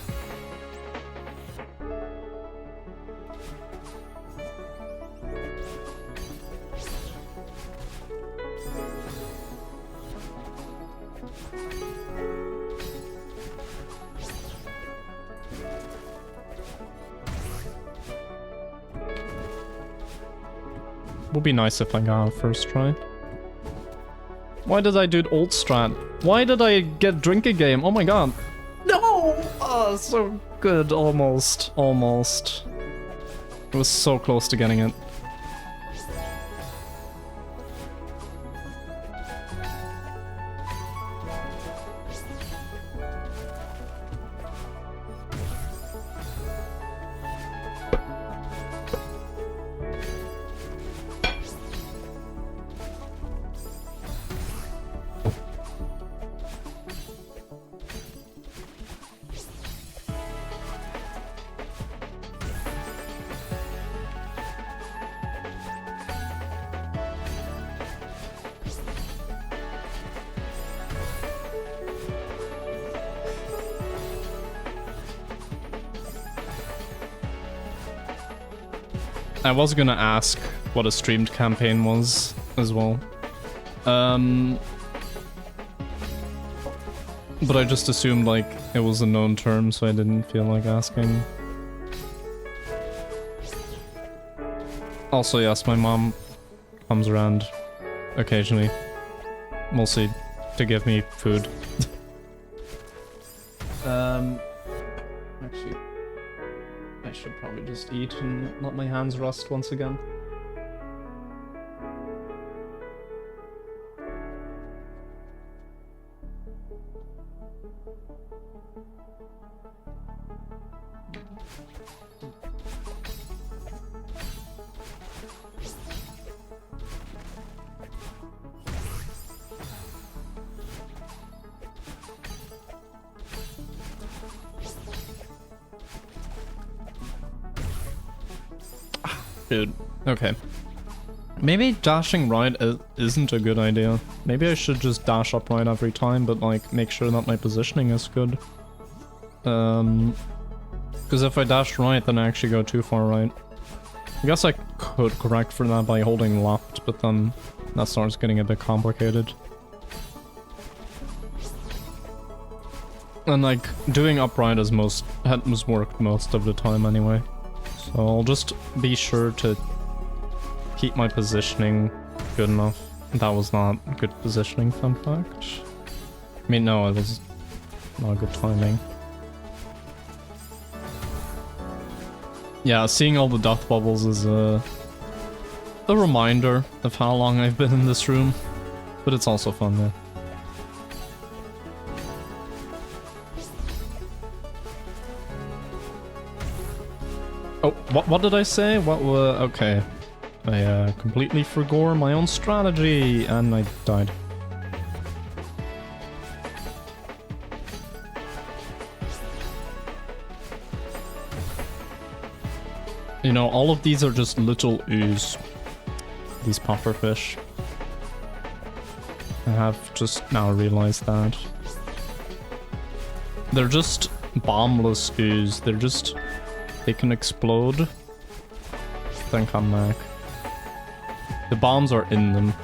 Would be nice if I got a first try. Why did I do old strat? Why did I get drink a game? Oh my god. No! Oh, so good. Almost. Almost. It was so close to getting it. I was gonna ask what a streamed campaign was as well. But I just assumed like it was a known term, so I didn't feel like asking. Also, yes, my mom comes around occasionally. Mostly to give me food. Actually, I should probably just eat and let my hands rust once again. Dude, okay. Maybe dashing right isn't a good idea. Maybe I should just dash up right every time, but like make sure that my positioning is good. Because if I dash right, then I actually go too far right. I guess I could correct for that by holding left, but then that starts getting a bit complicated. And like doing upright has worked most of the time anyway. So I'll just be sure to keep my positioning good enough. That was not good positioning, fun fact. I mean, no, it was not good timing. Yeah, seeing all the death bubbles is a reminder of how long I've been in this room. But it's also fun, yeah. Oh, what did I say? What were... Okay. I completely forgot my own strategy, and I died. You know, all of these are just little ooze. These pufferfish. I have just now realized that. They're just bombless ooze. They're just... They can explode, then come back. The bombs are in them.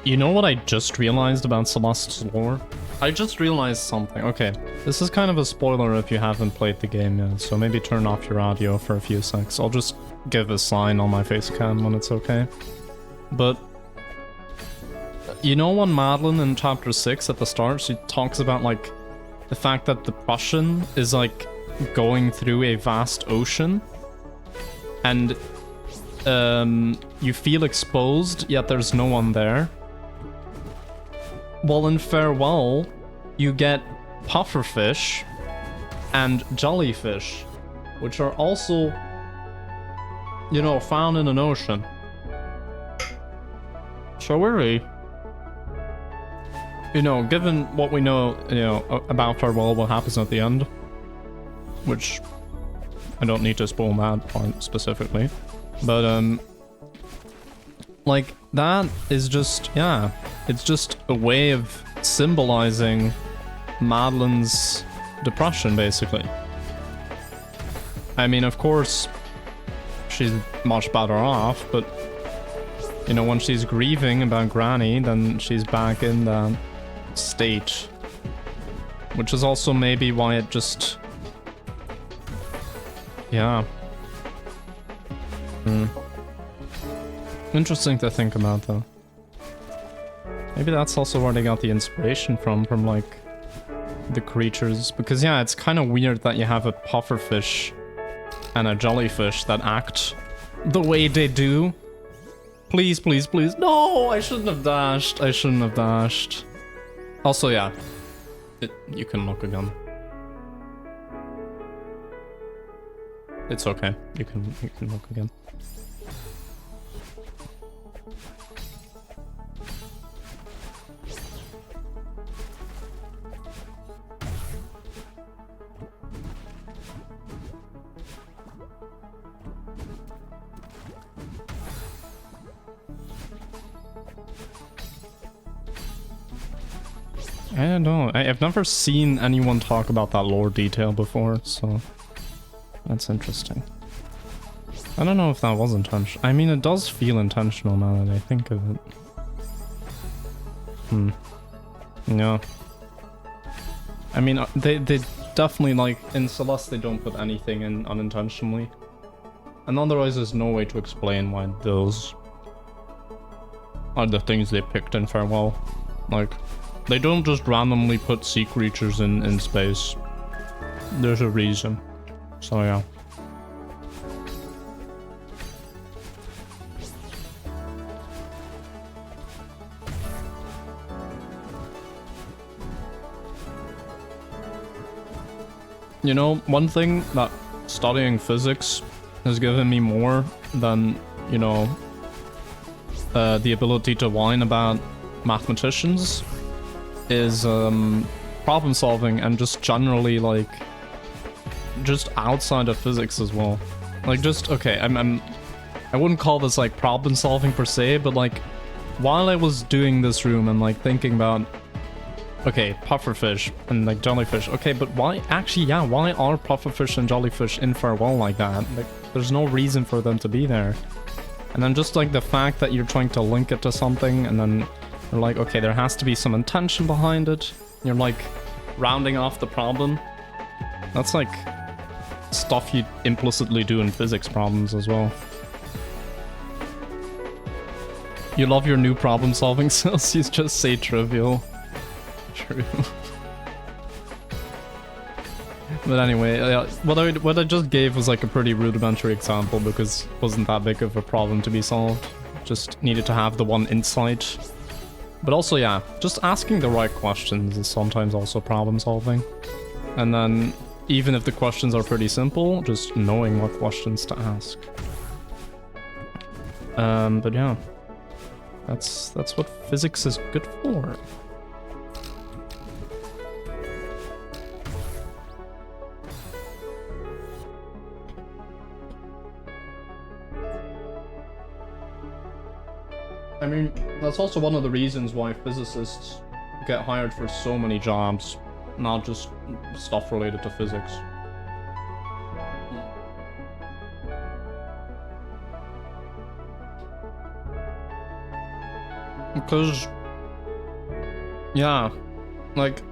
You know what I just realized about Celeste's lore? I just realized something. Okay, this is kind of a spoiler if you haven't played the game yet, so maybe turn off your audio for a few seconds. I'll just give a sign on my face cam when it's okay. But you know when Madeline in chapter 6 at the start, she talks about like the fact that the Prussian is like going through a vast ocean and you feel exposed, yet there's no one there. Well, in Farewell, you get pufferfish and jellyfish, which are also, you know, found in an ocean. So really, you know, given what we know, you know, about Farewell, what happens at the end, which I don't need to spoil that part specifically, but like that is just, yeah, it's just a way of symbolizing Madeline's depression, basically. I mean, of course, she's much better off, but, you know, when she's grieving about Granny, then she's back in that state. Which is also maybe why it just... Yeah. Interesting to think about, though. Maybe that's also where they got the inspiration from like, the creatures. Because, yeah, it's kind of weird that you have a pufferfish and a jellyfish that act the way they do. Please, please, please. No, I shouldn't have dashed. I shouldn't have dashed. Also, yeah, you can look again. It's okay. You can look again. I don't know. I've never seen anyone talk about that lore detail before, so that's interesting. I don't know if that was intentional. I mean, it does feel intentional now that I think of it. Yeah. I mean, they definitely, like, in Celeste, they don't put anything in unintentionally. And otherwise, there's no way to explain why those are the things they picked in Farewell. Like, they don't just randomly put sea creatures in space. There's a reason. So, yeah. You know, one thing that studying physics has given me more than, you know, the ability to whine about mathematicians is problem solving and just generally, like, just outside of physics as well. Like, just, okay, I wouldn't call this, like, problem solving per se, but, like, while I was doing this room and, like, thinking about, okay, pufferfish and, like, jellyfish, okay, but why, actually, yeah, why are pufferfish and jellyfish in Farewell like that? Like, there's no reason for them to be there. And then just, like, the fact that you're trying to link it to something, and then you're like, okay, there has to be some intention behind it. You're, like, rounding off the problem. That's, like, stuff you implicitly do in physics problems as well. You love your new problem solving skills, you just say trivial. True. But anyway, what I just gave was like a pretty rudimentary example because it wasn't that big of a problem to be solved. Just needed to have the one insight. But also, yeah, just asking the right questions is sometimes also problem solving. And then, even if the questions are pretty simple, just knowing what questions to ask. But yeah, that's what physics is good for. I mean, that's also one of the reasons why physicists get hired for so many jobs, not just stuff related to physics. Because, yeah, like,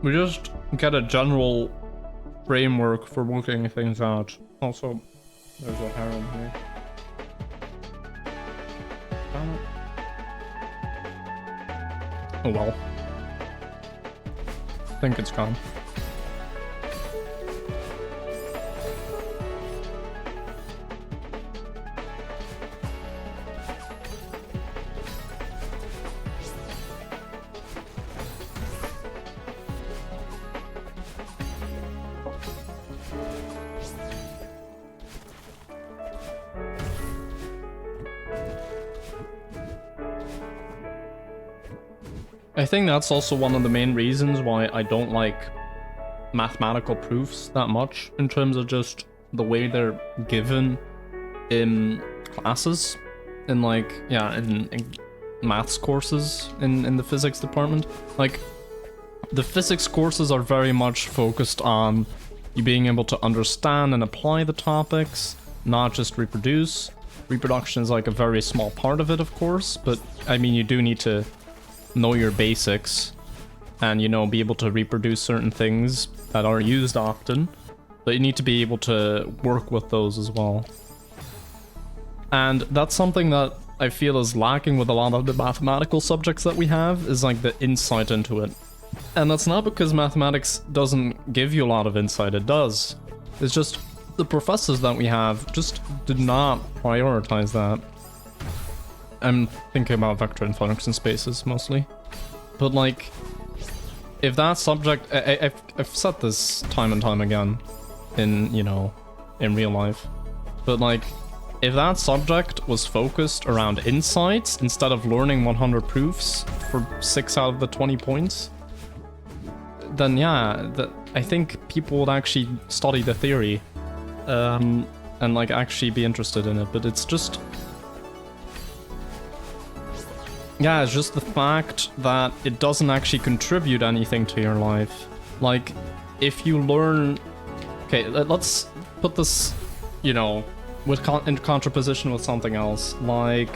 we just get a general framework for working things out. Also, there's a heron here. Oh well. I think it's gone. I think that's also one of the main reasons why I don't like mathematical proofs that much in terms of just the way they're given in classes, in like, yeah, in maths courses in the physics department. Like, the physics courses are very much focused on you being able to understand and apply the topics, not just reproduce. Reproduction is like a very small part of it, of course, but I mean, you do need to know your basics and, you know, be able to reproduce certain things that are used often, but you need to be able to work with those as well. And that's something that I feel is lacking with a lot of the mathematical subjects that we have, is like the insight into it. And that's not because mathematics doesn't give you a lot of insight, it does. It's just the professors that we have just did not prioritize that. I'm thinking about vector and function spaces mostly. But like, if that subject, I've said this time and time again in, you know, in real life, but like, if that subject was focused around insights instead of learning 100 proofs for 6 out of the 20 points, then yeah, I think people would actually study the theory and like actually be interested in it. But it's just, yeah, it's just the fact that it doesn't actually contribute anything to your life. Like, if you learn Okay, let's put this, you know, in contraposition with something else. Like,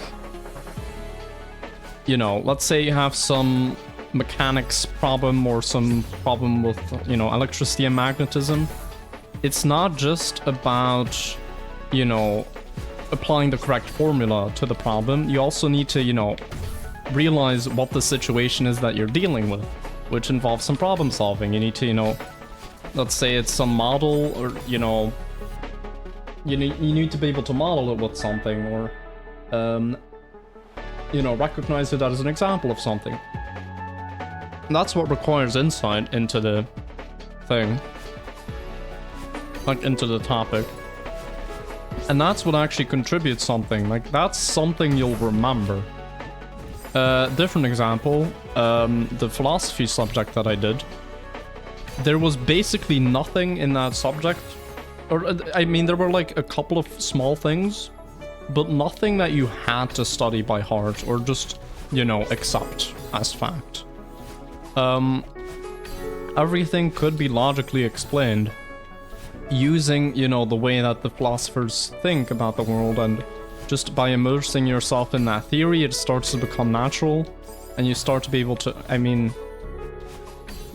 you know, let's say you have some mechanics problem or some problem with, you know, electricity and magnetism. It's not just about, you know, applying the correct formula to the problem. You also need to, you know, realize what the situation is that you're dealing with, which involves some problem solving. You need to, you know, let's say it's some model, or, you know, you need to be able to model it with something, or, you know, recognize it as an example of something. And that's what requires insight into the thing, like into the topic. And that's what actually contributes something. Like, that's something you'll remember. Different example, the philosophy subject that I did. There was basically nothing in that subject. Or, I mean, there were like a couple of small things, but nothing that you had to study by heart or just, you know, accept as fact. Everything could be logically explained using, you know, the way that the philosophers think about the world, and just by immersing yourself in that theory, it starts to become natural, and you start to be able to, I mean,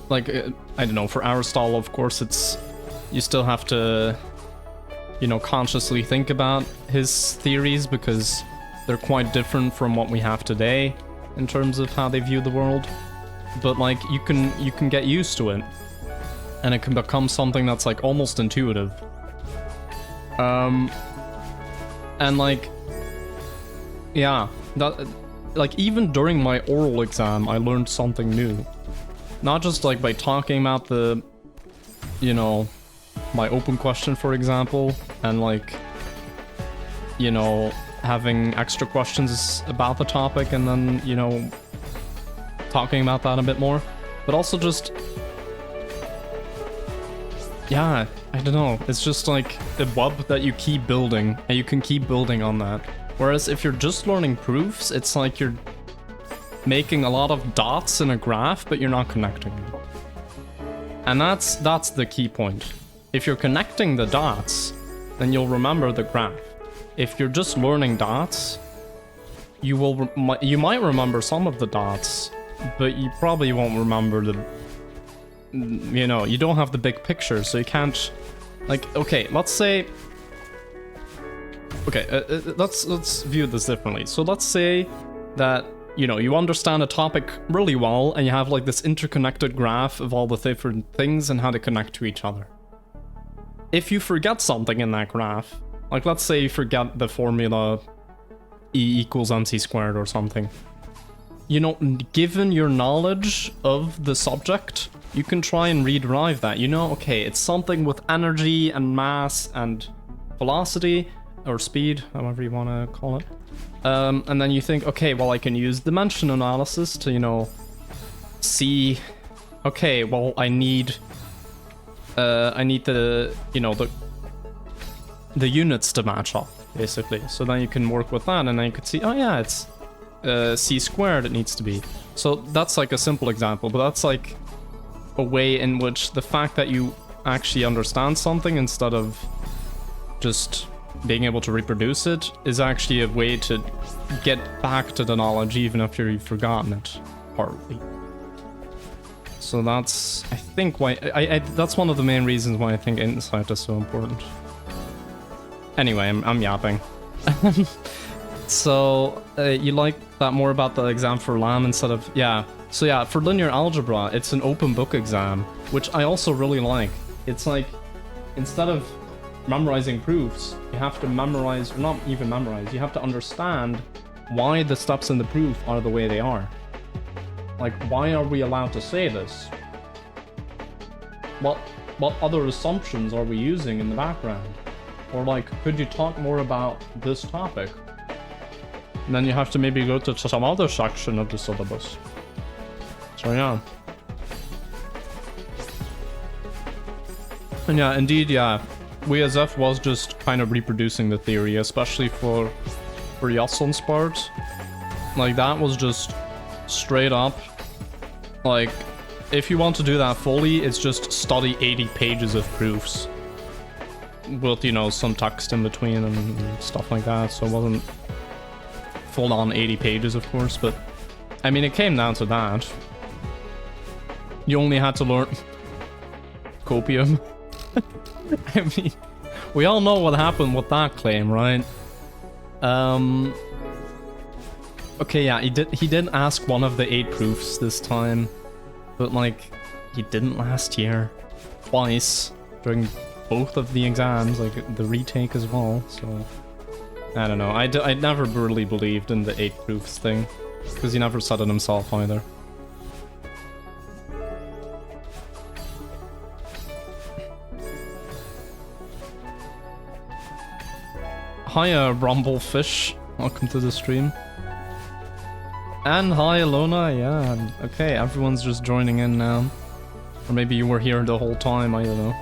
like, I don't know, for Aristotle, of course, it's, you still have to, you know, consciously think about his theories, because they're quite different from what we have today in terms of how they view the world. But, like, you can get used to it, and it can become something that's, like, almost intuitive. And, like, yeah, that, like, even during my oral exam, I learned something new. Not just, like, by talking about the, you know, my open question, for example, and, like, you know, having extra questions about the topic, and then, you know, talking about that a bit more, but also just, yeah, I don't know, it's just like a web that you keep building, and you can keep building on that. Whereas if you're just learning proofs, it's like you're making a lot of dots in a graph, but you're not connecting them. And that's the key point. If you're connecting the dots, then you'll remember the graph. If you're just learning dots, you might remember some of the dots, but you probably won't remember the, you know, you don't have the big picture, so you can't, like, okay, let's say, okay, let's view this differently. So let's say that, you know, you understand a topic really well, and you have, like, this interconnected graph of all the different things and how they connect to each other. If you forget something in that graph, like, let's say you forget the formula E equals mc squared or something, you know, given your knowledge of the subject, you can try and rederive that. You know, okay, it's something with energy and mass and velocity, or speed, however you want to call it. And then you think, okay, well, I can use dimension analysis to, you know, see, okay, well, I need the, you know, the units to match up, basically. So then you can work with that, and then you could see, oh yeah, it's c squared it needs to be. So that's like a simple example, but that's like a way in which the fact that you actually understand something instead of just being able to reproduce it is actually a way to get back to the knowledge even if you've forgotten it partly. So that's, I think, why that's one of the main reasons why I think insight is so important. Anyway, I'm yapping. So you like that more about the exam for LAM instead of, yeah. So yeah, for linear algebra, it's an open book exam, which I also really like. It's like, instead of memorizing proofs, you have to memorize, or not even memorize, you have to understand why the steps in the proof are the way they are. Like, why are we allowed to say this? What other assumptions are we using in the background? Or, like, could you talk more about this topic? And then you have to maybe go to some other section of the syllabus. So yeah. And yeah, indeed, yeah. We as F was just kind of reproducing the theory, especially for Yassun's part. Like, that was just straight up. Like, if you want to do that fully, it's just study 80 pages of proofs. with, you know, some text in between and stuff like that, so it wasn't full on 80 pages, of course, but I mean, it came down to that. You only had to learn copium. I mean, we all know what happened with that claim, right? Okay, yeah, he did ask one of the 8 proofs this time, but like, he didn't last year. Twice during both of the exams, like the retake as well, so I don't know. I never really believed in the 8 proofs thing, because he never said it himself either. Hiya, Rumblefish. Welcome to the stream. And hi, Alona. Yeah, okay, everyone's just joining in now. Or maybe you were here the whole time, I don't know.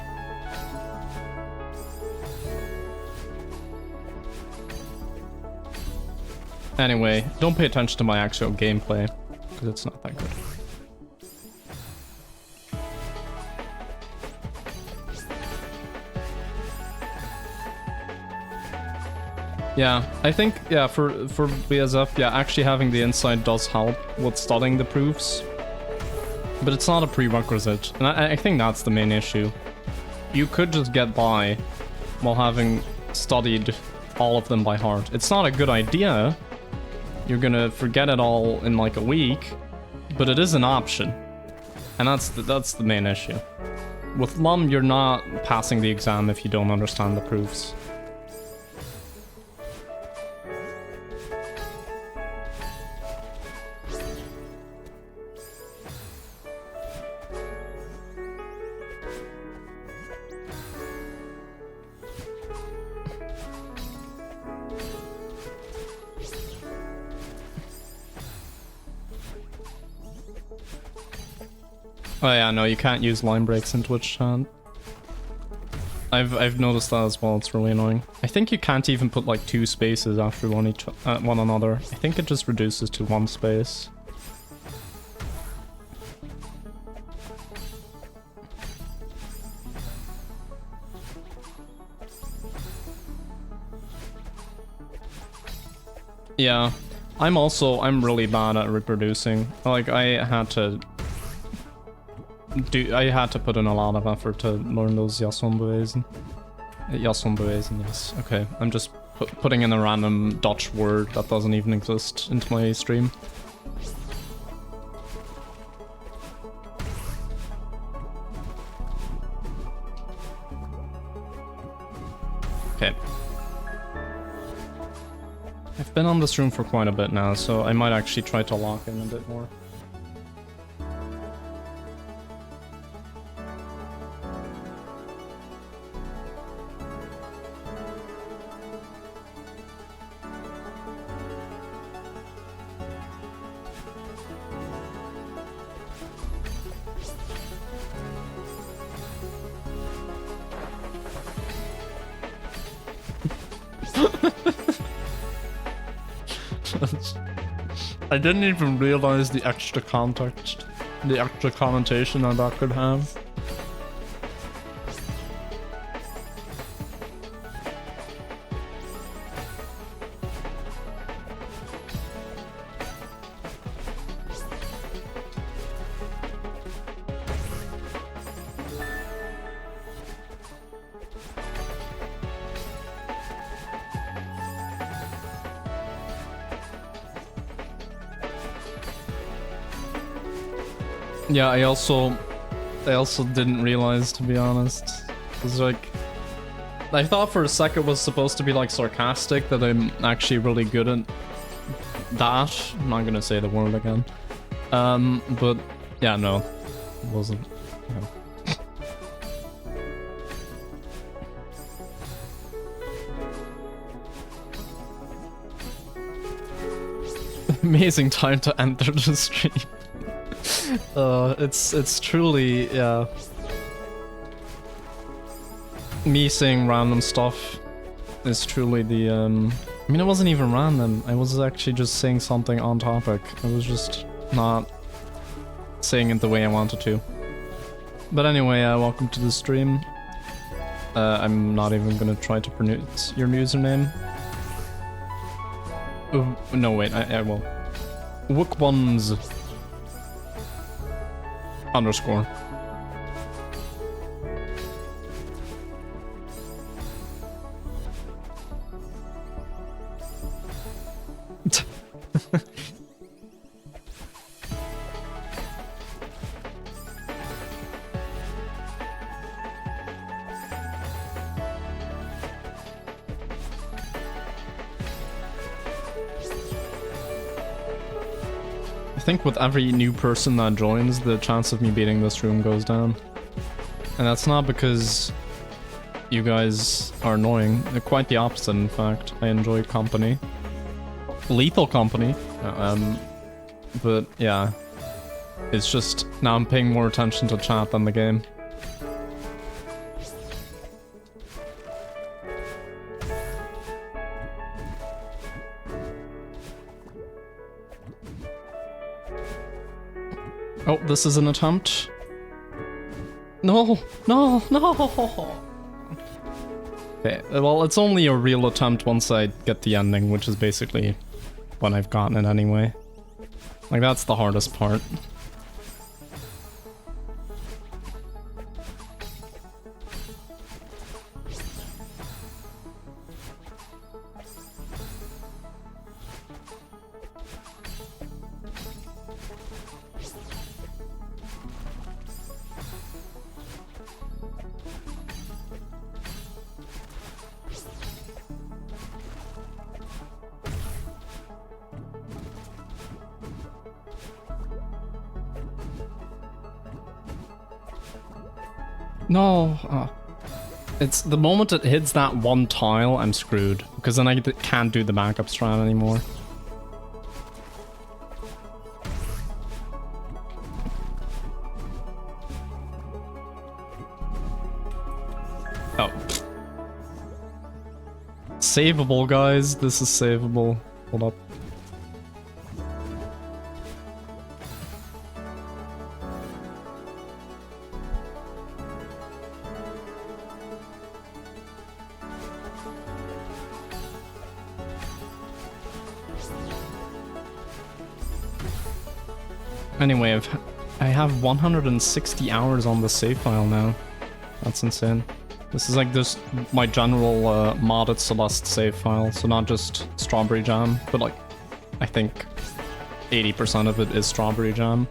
Anyway, don't pay attention to my actual gameplay, because it's not that good. Yeah, I think, yeah, for BSF, yeah, actually having the insight does help with studying the proofs. But it's not a prerequisite, and I think that's the main issue. You could just get by while having studied all of them by heart. It's not a good idea. You're gonna forget it all in like a week, but it is an option. And that's the main issue. With LUM, you're not passing the exam if you don't understand the proofs. Oh yeah, no, you can't use line breaks in Twitch chat. I've noticed that as well, it's really annoying. I think you can't even put like 2 spaces after one another. I think it just reduces to 1 space. Yeah, I'm really bad at reproducing. Like, I had to put in a lot of effort to learn those Jasonbewezen. Jasonbewezen, yes. Okay, I'm just putting in a random Dutch word that doesn't even exist into my stream. Okay. I've been on this room for quite a bit now, so I might actually try to lock in a bit more. I didn't even realize the extra context, the extra connotation that could have. Yeah, I also didn't realize, to be honest. It was like, I thought for a second it was supposed to be like sarcastic, that I'm actually really good at that. I'm not gonna say the word again. But yeah, no, it wasn't. Yeah. Amazing time to enter the stream. It's truly, yeah. Me saying random stuff is truly the, I mean, it wasn't even random. I was actually just saying something on topic. I was just not saying it the way I wanted to. But anyway, welcome to the stream. I'm not even gonna try to pronounce your username. Oh, no, wait, I will. Wookbuns _ I think with every new person that joins, the chance of me beating this room goes down. And that's not because you guys are annoying. They're quite the opposite, in fact. I enjoy company. Lethal company. But yeah. It's just, now I'm paying more attention to chat than the game. Oh, this is an attempt. No, no, no! Okay, well, it's only a real attempt once I get the ending, which is basically when I've gotten it anyway. Like, that's the hardest part. No, it's the moment it hits that one tile, I'm screwed, because then I can't do the backup strat anymore. Oh. Savable, guys. This is savable. Hold up. Anyway, I have 160 hours on the save file now. That's insane. This is like my general modded Celeste save file, so not just Strawberry Jam, but like, I think 80% of it is Strawberry Jam.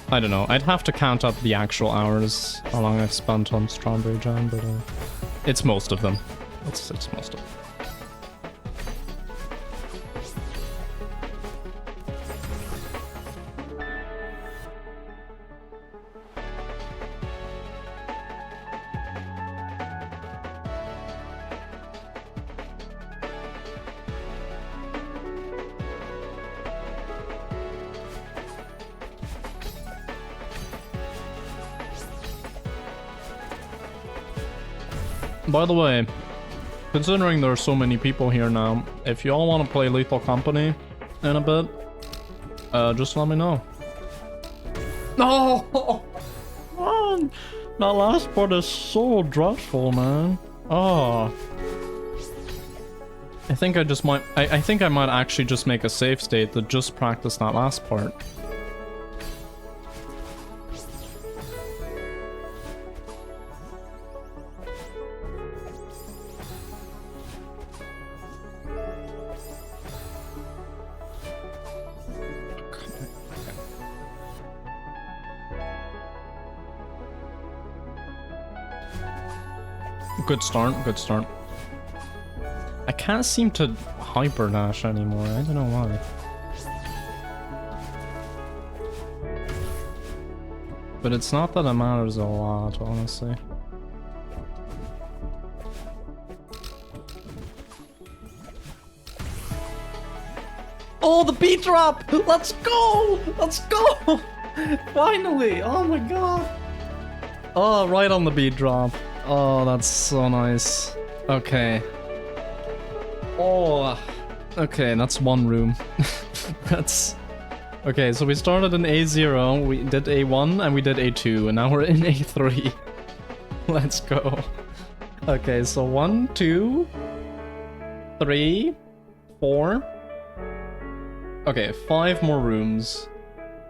I don't know, I'd have to count up the actual hours, how long I've spent on Strawberry Jam, but it's most of them. It's most of them. By the way, considering there are so many people here now, if you all want to play Lethal Company in a bit, just let me know. No! Man, that last part is so dreadful, man. Oh. I think I just might... I think I might actually just make a save state that just practice that last part. Good start, good start. I can't seem to hyper dash anymore, I don't know why. But it's not that it matters a lot, honestly. Oh, the beat drop! Let's go! Let's go! Finally! Oh my god! Oh, right on the beat drop. Oh, that's so nice. Okay. Oh, okay, that's one room. That's... Okay, so we started in A0, we did A1, and we did A2, and now we're in A3. Let's go. Okay, so 1, 2, 3, 4. Okay, 5 more rooms.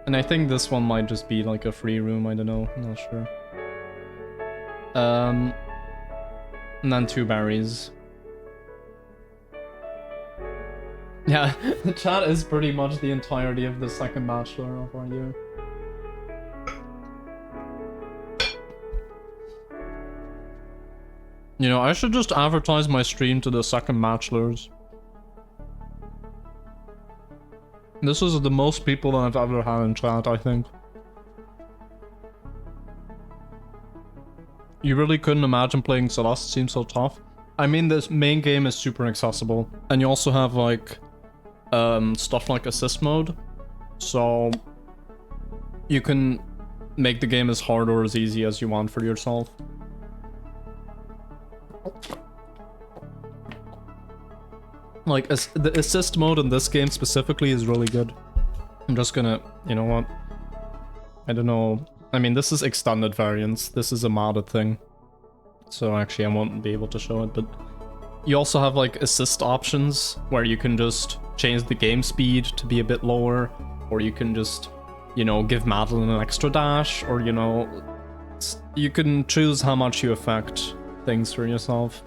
And I think this one might just be like a free room, I don't know, I'm not sure. And then 2 berries. Yeah, the chat is pretty much the entirety of the second bachelor of our year. You know, I should just advertise my stream to the second bachelors. This is the most people that I've ever had in chat, I think. You really couldn't imagine playing Celeste, seems so tough. I mean, this main game is super accessible. And you also have, like, stuff like assist mode. So, you can make the game as hard or as easy as you want for yourself. Like, the assist mode in this game specifically is really good. I'm just gonna, you know what? I don't know. I mean, this is extended variants. This is a modded thing. So actually, I won't be able to show it, but you also have, like, assist options where you can just change the game speed to be a bit lower, or you can just, you know, give Madeline an extra dash, or, you know, you can choose how much you affect things for yourself.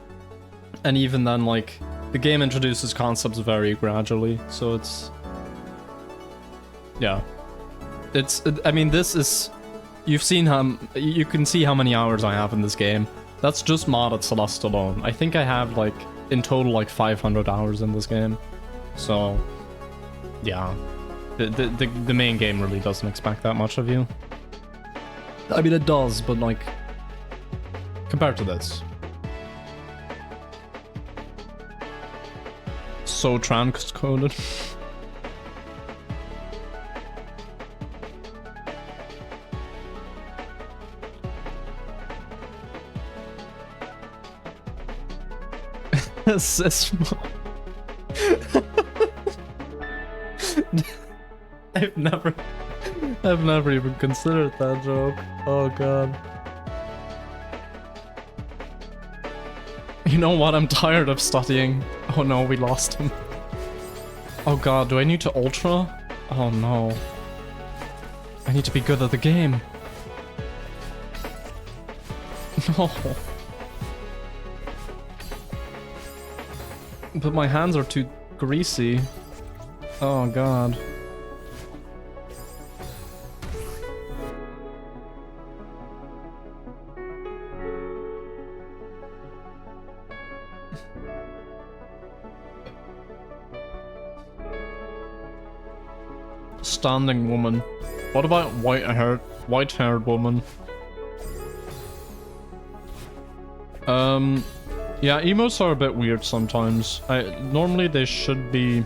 And even then, like, the game introduces concepts very gradually, so it's... yeah. I mean, this is... You've seen how... You can see how many hours I have in this game. That's just modded Celeste alone. I think I have, like, in total, like, 500 hours in this game. So... yeah. The main game really doesn't expect that much of you. I mean, it does, but, like... compared to this. So transcoded. Assist mode. I've never even considered that joke. Oh god. You know what? I'm tired of studying. Oh no, we lost him. Oh god, do I need to ultra? Oh no. I need to be good at the game. No. But my hands are too greasy. Oh god. Standing woman. What about white-haired woman? Yeah, emotes are a bit weird sometimes. Normally they should be...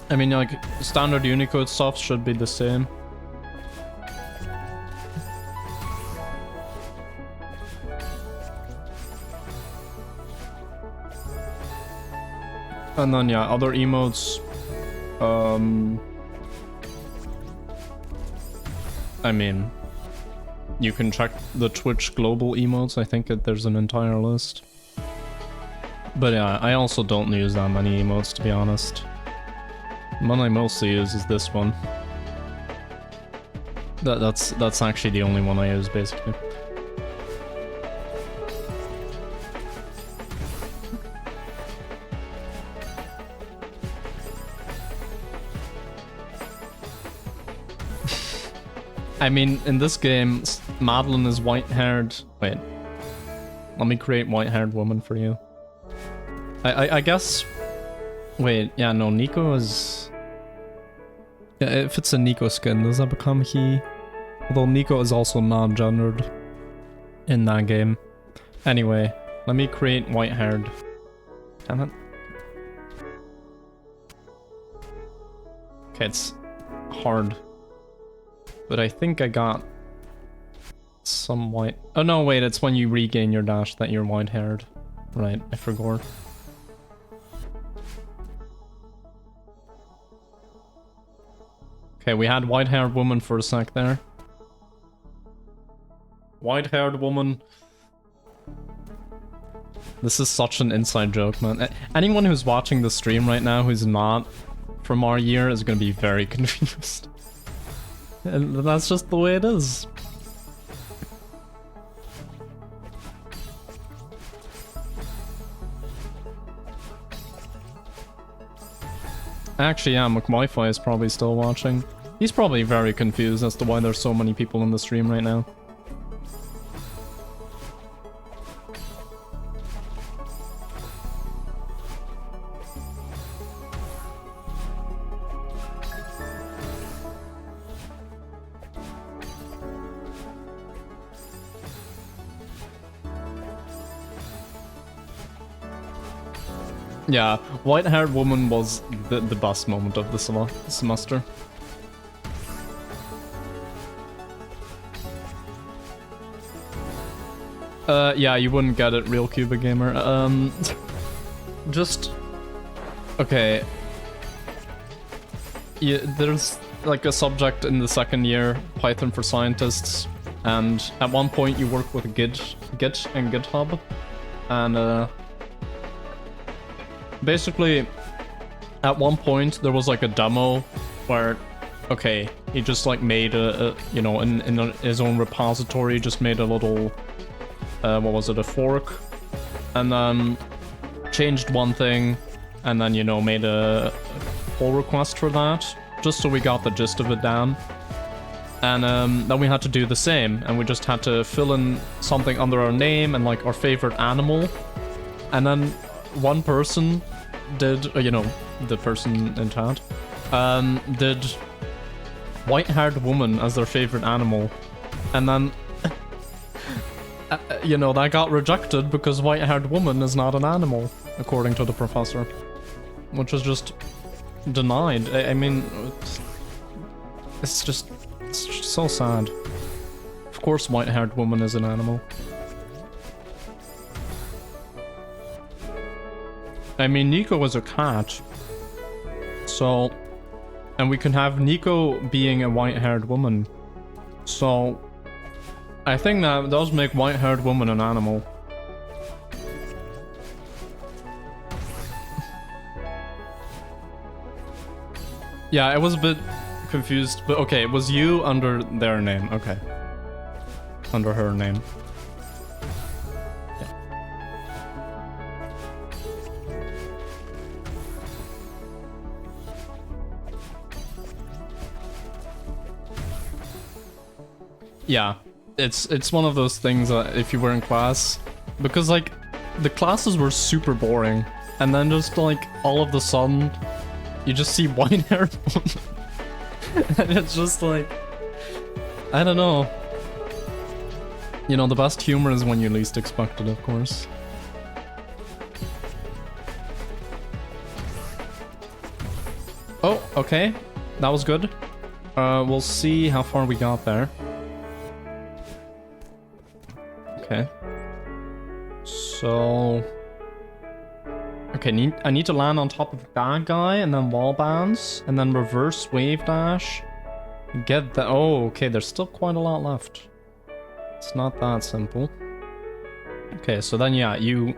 I mean, like, standard Unicode stuff should be the same. And then, yeah, other emotes... I mean, you can check the Twitch global emotes. I think there's an entire list. But yeah, I also don't use that many emotes, to be honest. The one I mostly use is this one. That's actually the only one I use, basically. I mean, in this game, Madeline is white-haired. Wait. Let me create white-haired woman for you. I guess... Wait, yeah, no, Nico is... Yeah, if it's a Nico skin, does that become he? Although Nico is also non-gendered in that game. Anyway, let me create white-haired. Damn it. Okay, it's hard. But I think I got some white... Oh no, wait, it's when you regain your dash that you're white-haired. Right, I forgot. Okay, we had white-haired woman for a sec there. White-haired woman. This is such an inside joke, man. Anyone who's watching the stream right now who's not from our year is gonna be very confused. And that's just the way it is. Actually, yeah, McWiFi is probably still watching. He's probably very confused as to why there's so many people in the stream right now. Yeah, white-haired woman was the best moment of the semester. Yeah, you wouldn't get it, real Cuba Gamer. Just... Okay. Yeah, there's like a subject in the second year, Python for Scientists, and at one point you work with Git and GitHub, and basically, at one point there was like a demo where, okay, he just like made you know, in his own repository, just made a little, what was it, a fork, and then changed one thing, and then, you know, made a pull request for that, just so we got the gist of it down. And then we had to do the same, and we just had to fill in something under our name and like our favorite animal, and then one person did, you know, the person in chat, did white-haired woman as their favorite animal, and then, you know, that got rejected because white-haired woman is not an animal, according to the professor, which is just denied. I mean, it's just so sad. Of course white-haired woman is an animal. I mean, Nico is a cat, so, and we can have Nico being a white-haired woman, so I think that does make white-haired woman an animal. Yeah, I was a bit confused, but okay, it was you under their name, okay. Under her name. Yeah, it's one of those things that if you were in class, because like the classes were super boring, and then just like all of the sudden you just see white-haired woman, and it's just like, I don't know. You know, the best humor is when you least expect it, of course. Oh, okay, that was good. We'll see how far we got there. Okay. So... Okay, I need to land on top of that guy, and then wall bounce, and then reverse wave dash. Get the... Oh, okay, there's still quite a lot left. It's not that simple. Okay, so then, yeah, you...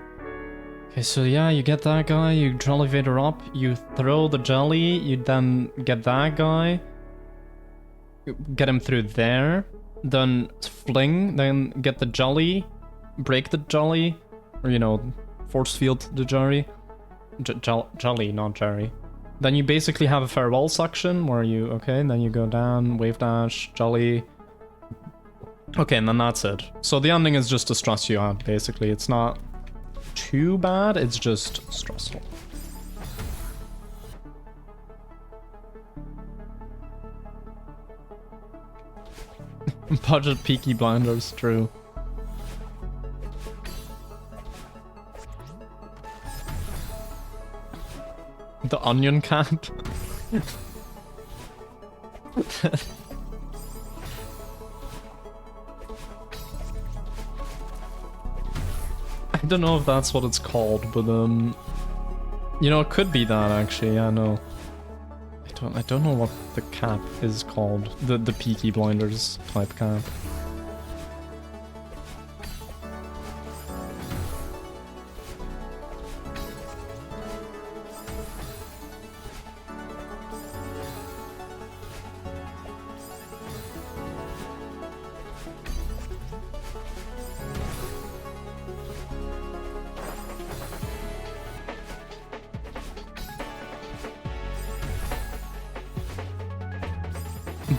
Okay, so yeah, you get that guy, you elevator up, you throw the jelly, you then get that guy, get him through there, then fling, then get the jelly, break the jelly, or, you know, force field the jelly. Jelly, not Jerry. Then you basically have a farewell section where you, okay, then you go down, wave dash, jelly. Okay, and then that's it. So the ending is just to stress you out, basically. It's not too bad, it's just stressful. Budget Peaky Blinders, true. The onion cap. I don't know if that's what it's called, but you know, it could be that actually. Yeah, no. I don't know what the cap is called. The Peaky Blinders type cap.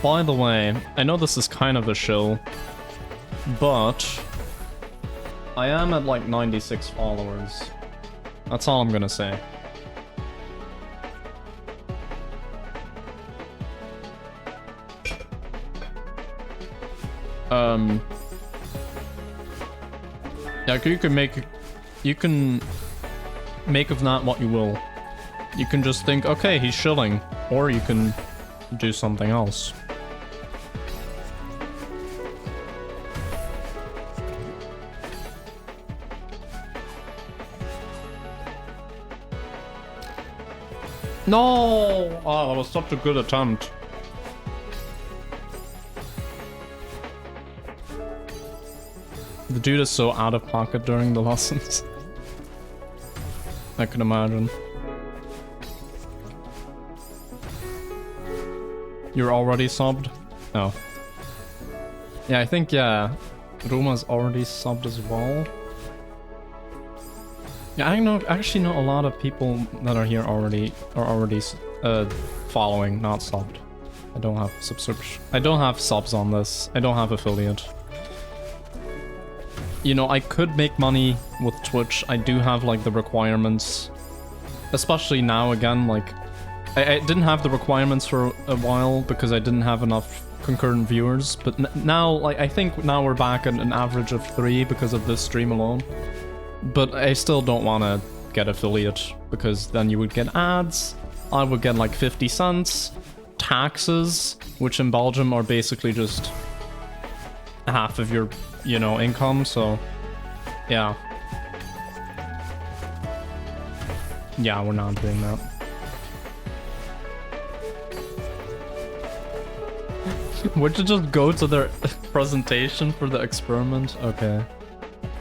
By the way, I know this is kind of a show, but I am at like 96 followers. That's all I'm gonna say. Yeah, you can make of that what you will. You can just think, okay, he's shilling, or you can do something else. No! Oh, that was such a good attempt. The dude is so out of pocket during the lessons. I can imagine. You're already subbed? Oh. Yeah, I think, yeah. Ruma's already subbed as well. Yeah, I actually know a lot of people that are here already following, not subbed. I don't have subscription. I don't have subs on this. I don't have affiliate. You know, I could make money with Twitch. I do have like the requirements, especially now again, like I didn't have the requirements for a while because I didn't have enough concurrent viewers, but now, like, I think now we're back at an average of 3 because of this stream alone. But I still don't want to get affiliate because then you would get ads, I would get like 50 cents, taxes, which in Belgium are basically just half of your, you know, income, so yeah. Yeah, we're not doing that. Would you just go to their presentation for the experiment? Okay.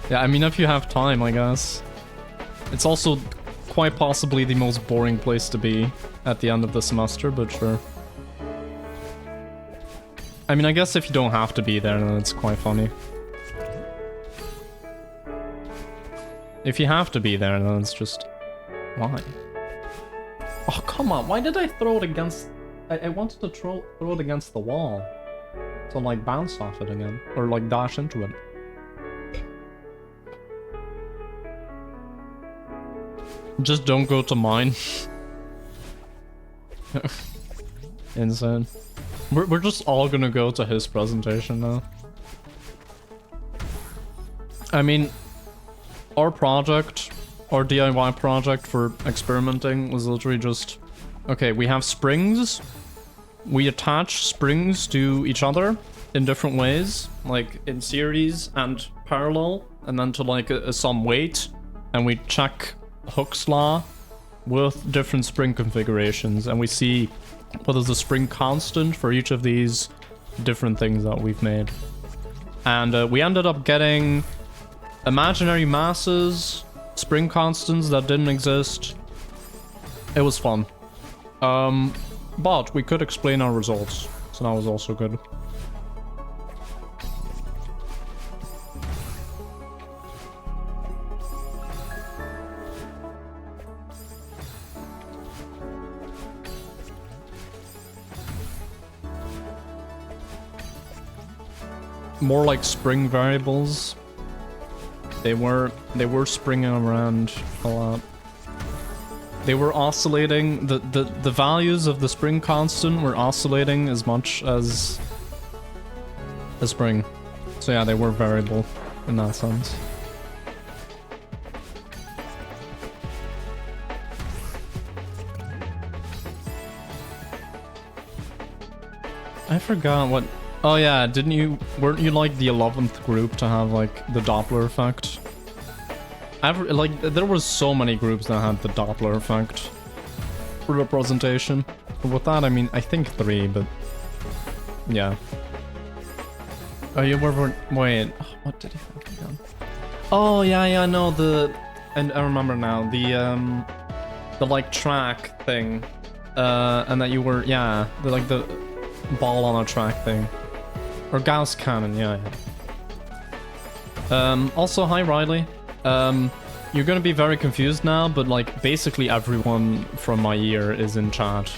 Yeah, I mean, if you have time, I guess. It's also quite possibly the most boring place to be at the end of the semester, but sure. I mean, I guess if you don't have to be there, then it's quite funny. If you have to be there, then it's just... Why? Oh, come on, why did I throw it against... I wanted to throw it against the wall. To, like, bounce off it again. Or, like, dash into it. Just don't go to mine. Insane. We're just all gonna go to his presentation now. I mean, our project, our DIY project for experimenting was literally just... Okay, we have springs. We attach springs to each other in different ways, like in series and parallel, and then to like some weight, and we check Hooke's law with different spring configurations, and we see what is the spring constant for each of these different things that we've made. And we ended up getting imaginary masses, spring constants that didn't exist. It was fun. But we could explain our results, so that was also good. More like spring variables. They were springing around a lot. They were oscillating, the values of the spring constant were oscillating as much as the spring. So yeah, they were variable in that sense. I forgot what... Oh yeah, weren't you like the 11th group to have like the Doppler effect? There was so many groups that had the Doppler effect for the presentation. But with that, I mean, I think 3, but yeah. Oh, you were... Wait, what did he have again? Oh, yeah, no, and I remember now, the like track thing, and that you were, yeah, the ball on a track thing. Or Gauss cannon, yeah. Also, hi Riley. You're gonna be very confused now, but like basically everyone from my year is in chat.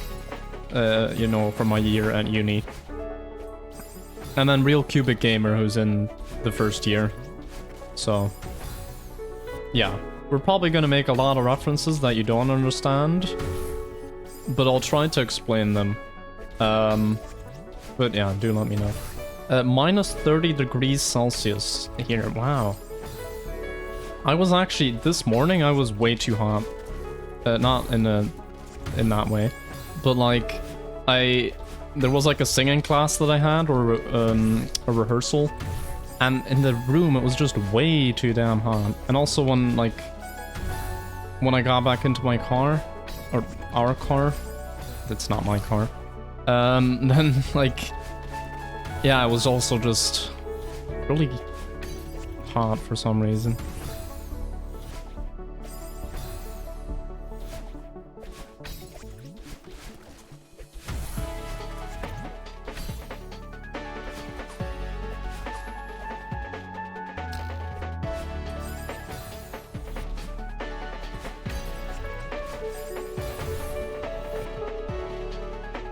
You know, from my year at uni. And then Real Cubic Gamer, who's in the first year. So, yeah. We're probably gonna make a lot of references that you don't understand, but I'll try to explain them. But yeah, do let me know. Minus 30 degrees Celsius here, wow. I was actually, this morning I was way too hot. Not in that way, but like, there was like a singing class that I had, or a rehearsal, and in the room it was just way too damn hot. And also when I got back into my car, or our car, it's not my car, then like, yeah, it was also just really hot for some reason.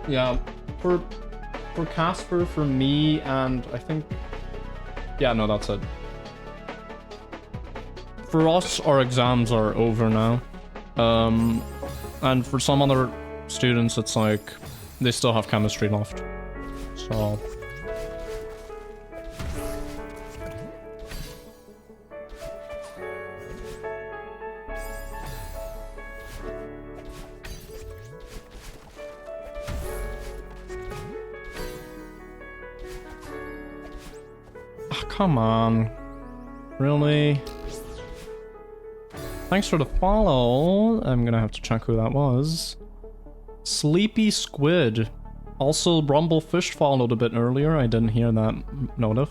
Yeah, for Casper, for me, and I think... Yeah, no, that's it. For us, our exams are over now. And for some other students, it's like, they still have chemistry left. So... Come on. Really? Thanks for the follow. I'm gonna have to check who that was. Sleepy Squid. Also, Rumblefish followed a bit earlier. I didn't hear that notif.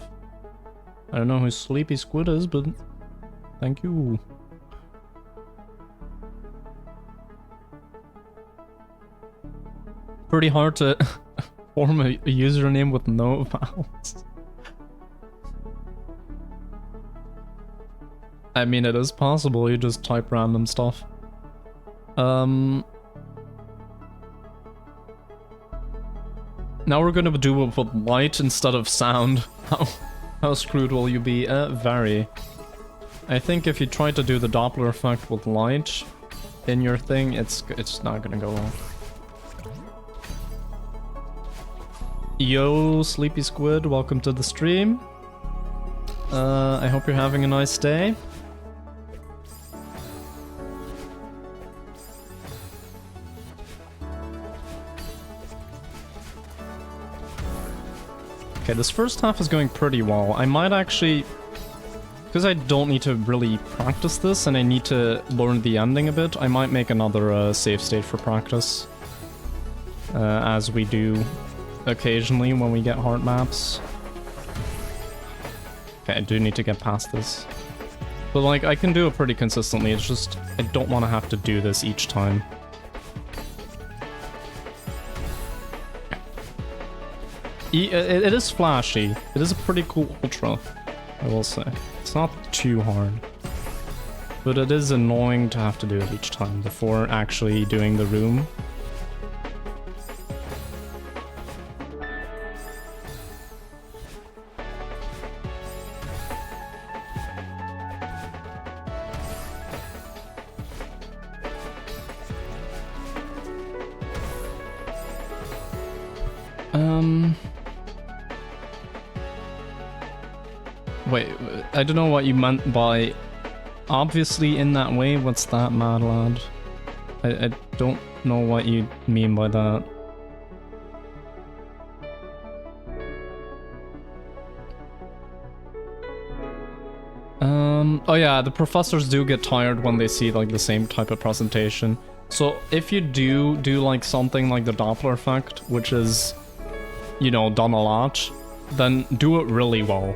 I don't know who Sleepy Squid is, but thank you. Pretty hard to form a username with no vowels. I mean, it is possible, you just type random stuff. Now we're gonna do it with light instead of sound. How screwed will you be? Very. I think if you try to do the Doppler effect with light in your thing, it's not gonna go well. Yo, Sleepy Squid, welcome to the stream. I hope you're having a nice day. Okay, this first half is going pretty well. I might actually... Because I don't need to really practice this, and I need to learn the ending a bit, I might make another save state for practice. As we do occasionally when we get hard maps. Okay, I do need to get past this. But like, I can do it pretty consistently, it's just... I don't want to have to do this each time. It is flashy. It is a pretty cool ultra, I will say. It's not too hard. But it is annoying to have to do it each time before actually doing the room. Wait, I don't know what you meant by obviously in that way. What's that, mad lad? I don't know what you mean by that. Oh yeah, the professors do get tired when they see like the same type of presentation. So if you do like something like the Doppler effect, which is, you know, done a lot, then do it really well.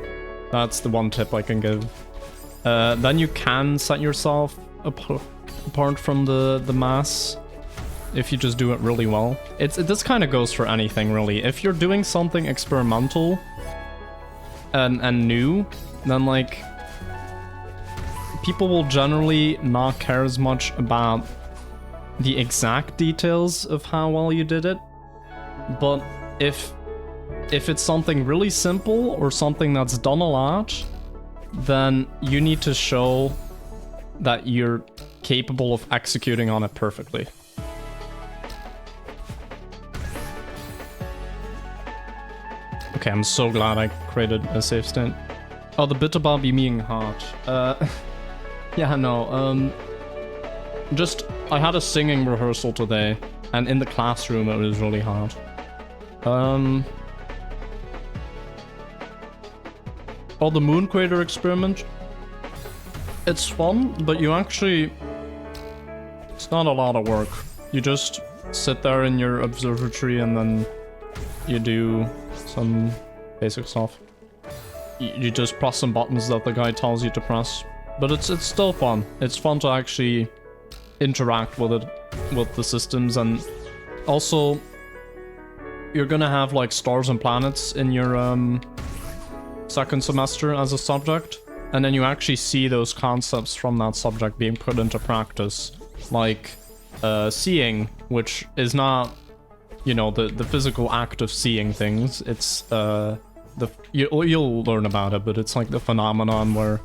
That's the one tip I can give. Then you can set yourself apart from the mass if you just do it really well. This kind of goes for anything, really. If you're doing something experimental and new, then like people will generally not care as much about the exact details of how well you did it. But if if it's something really simple or something that's done a lot, then you need to show that you're capable of executing on it perfectly. Okay, I'm so glad I created a save state. Oh, the bit about being hot. Yeah, no, just, I had a singing rehearsal today, and in the classroom it was really hot. Oh, the moon crater experiment. It's fun, but you actually... It's not a lot of work. You just sit there in your observatory and then you do some basic stuff. You just press some buttons that the guy tells you to press. But it's still fun. It's fun to actually interact with it, with the systems, and also you're gonna have like stars and planets in your second semester as a subject, and then you actually see those concepts from that subject being put into practice, like seeing, which is not, you know, the physical act of seeing things. It's you'll learn about it, but it's like the phenomenon where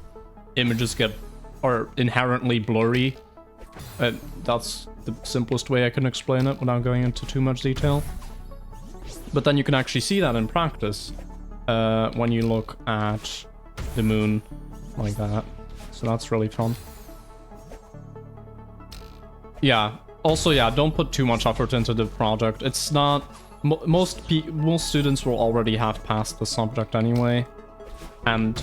images are inherently blurry. That's the simplest way I can explain it without going into too much detail. But then you can actually see that in practice when you look at the moon like that. So that's really fun. Yeah. Also, yeah, don't put too much effort into the project. It's not... Most students will already have passed the subject anyway. And,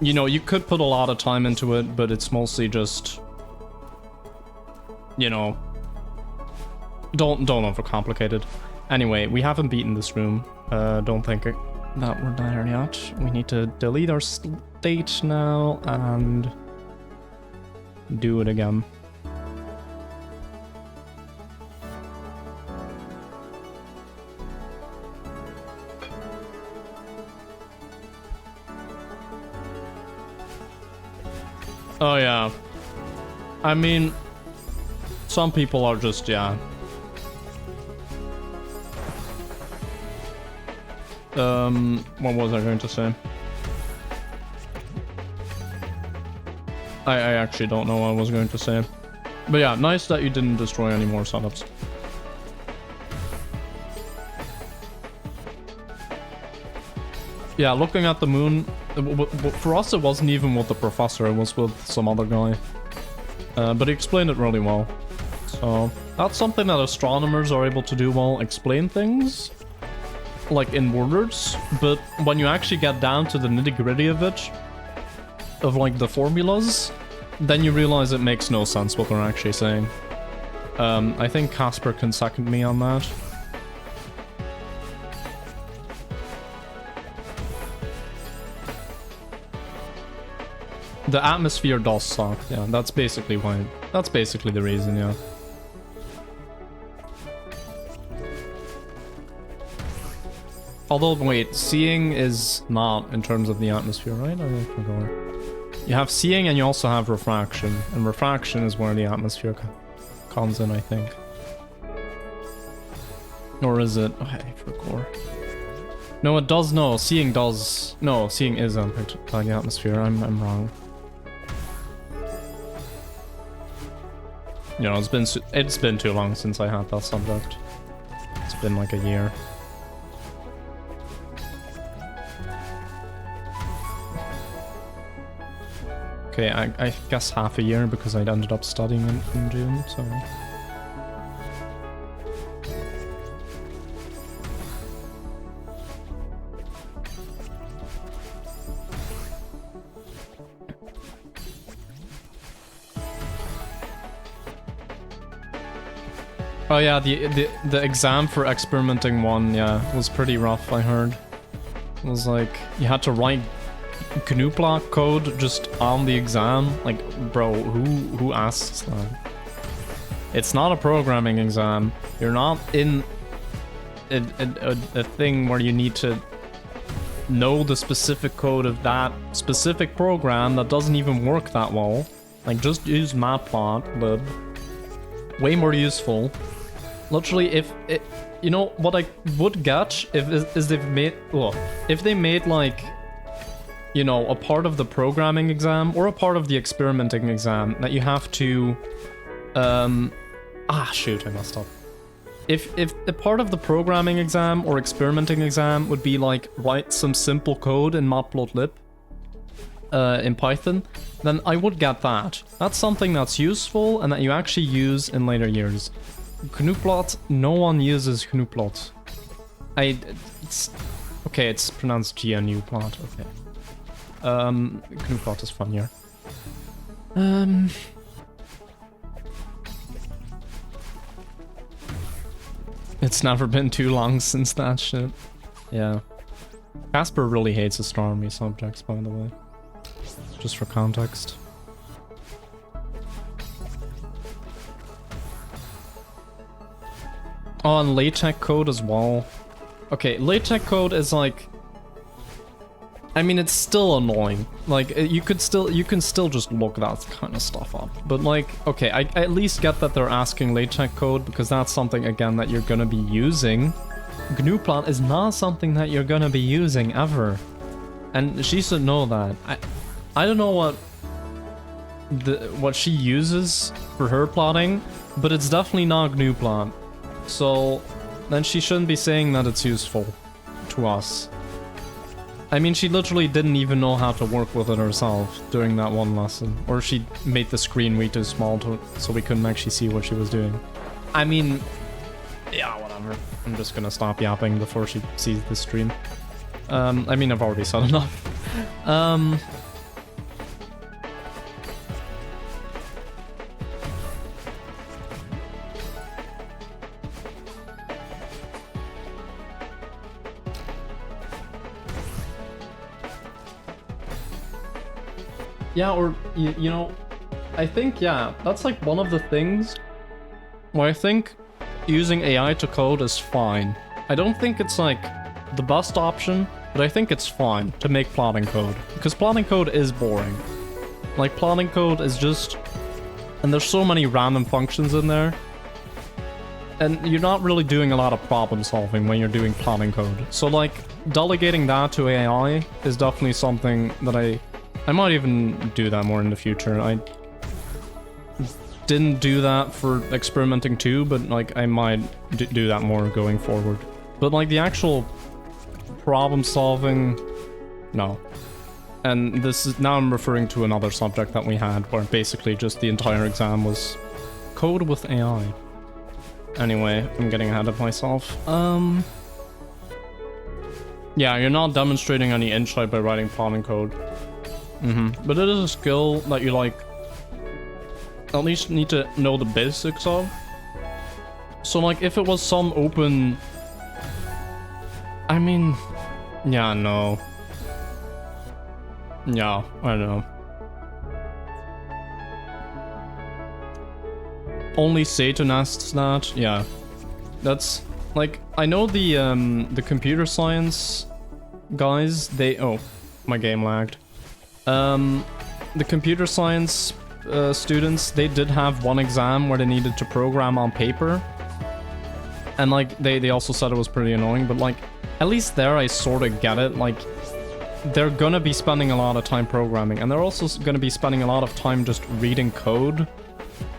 you know, you could put a lot of time into it, but it's mostly just... You know... Don't overcomplicate it. Anyway, we haven't beaten this room. Don't think that we're there yet. We need to delete our state now and... do it again. Oh yeah. I mean, some people are just, yeah. What was I going to say? I actually don't know what I was going to say. But yeah, nice that you didn't destroy any more setups. Yeah, looking at the moon, for us it wasn't even with the professor, it was with some other guy. But he explained it really well. So, that's something that astronomers are able to do well, explain things, like in words, but when you actually get down to the nitty-gritty of it, of like the formulas, then you realize it makes no sense what they're actually saying. I think Casper can second me on that. The atmosphere does suck, yeah, that's basically why. That's basically the reason, yeah. Although, wait, seeing is not in terms of the atmosphere, right? I forgot. You have seeing and you also have refraction, and refraction is where the atmosphere comes in, I think. Or is it? Oh, I forgot. No, it does, no, seeing does. No, seeing is impacted by the atmosphere, I'm wrong. You know, it's been too long since I had that subject. It's been like a year. Okay, I guess half a year because I'd ended up studying in June, so... Oh yeah, the exam for experimenting 1, yeah, was pretty rough, I heard. It was like, you had to write GNU block code just on the exam. Like, bro, who asks that? It's not a programming exam. You're not in a thing where you need to know the specific code of that specific program that doesn't even work that well. Like, just use matplotlib. Way more useful. Literally, if it, you know what I would get is they've made, well, if they made like, you know, a part of the programming exam or a part of the experimenting exam that you have to, shoot, I messed up. If a part of the programming exam or experimenting exam would be like write some simple code in matplotlib in Python, then I would get that. That's something that's useful and that you actually use in later years. GNUplot, no one uses GNUplot. Okay, it's pronounced GNUplot, okay. GNUplot is funnier. It's never been too long since that shit. Yeah. Casper really hates astronomy subjects, by the way. Just for context. Oh, and LaTeX code as well. Okay, LaTeX code is like... I mean, it's still annoying. Like, you can still just look that kind of stuff up. But like, okay, I at least get that they're asking LaTeX code because that's something, again, that you're gonna be using. GNUplot is not something that you're gonna be using ever. And she should know that. I don't know what she uses for her plotting, but it's definitely not GNUplot. So then she shouldn't be saying that it's useful to us. I mean, she literally didn't even know how to work with it herself during that one lesson. Or she made the screen way too small so we couldn't actually see what she was doing. I mean, yeah, whatever. I'm just gonna stop yapping before she sees the stream. I mean, I've already said enough. Yeah, or, you know, I think, yeah, that's like one of the things where I think using AI to code is fine. I don't think it's like the best option, but I think it's fine to make plotting code. Because plotting code is boring. Like, plotting code is just... And there's so many random functions in there. And you're not really doing a lot of problem solving when you're doing plotting code. So, like, delegating that to AI is definitely something that I might even do that more in the future. I didn't do that for experimenting too, but like I might do that more going forward. But like the actual problem solving, no. And this is, now I'm referring to another subject that we had where basically just the entire exam was code with AI. Anyway, I'm getting ahead of myself. Yeah, you're not demonstrating any insight by writing plotting code. But it is a skill that you like at least need to know the basics of. So like if it was some open, I mean, yeah, no. Yeah, I don't know. Only Satan asks that, yeah. That's like, I know the computer science guys, they, oh, my game lagged. The computer science students, they did have one exam where they needed to program on paper. And like, they also said it was pretty annoying, but like, at least there I sort of get it. Like, they're gonna be spending a lot of time programming, and they're also gonna be spending a lot of time just reading code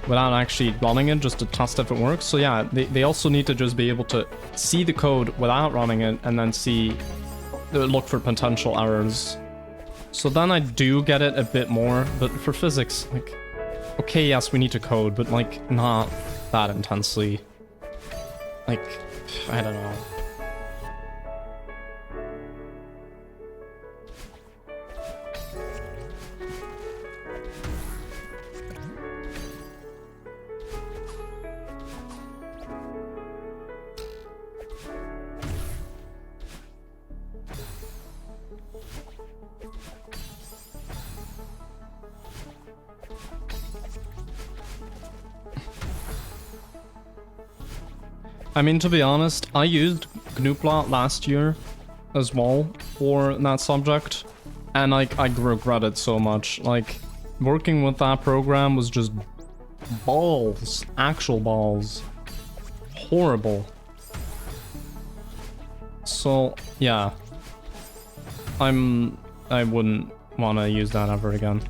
without actually running it, just to test if it works. So yeah, they also need to just be able to see the code without running it, and then look for potential errors. So then I do get it a bit more, but for physics, like, okay, yes, we need to code, but like, not that intensely. Like, I don't know. I mean, to be honest, I used GNUplot last year as well for that subject, and like, I regret it so much. Like, working with that program was just balls, actual balls. horrible. So, yeah. I wouldn't want to use that ever again.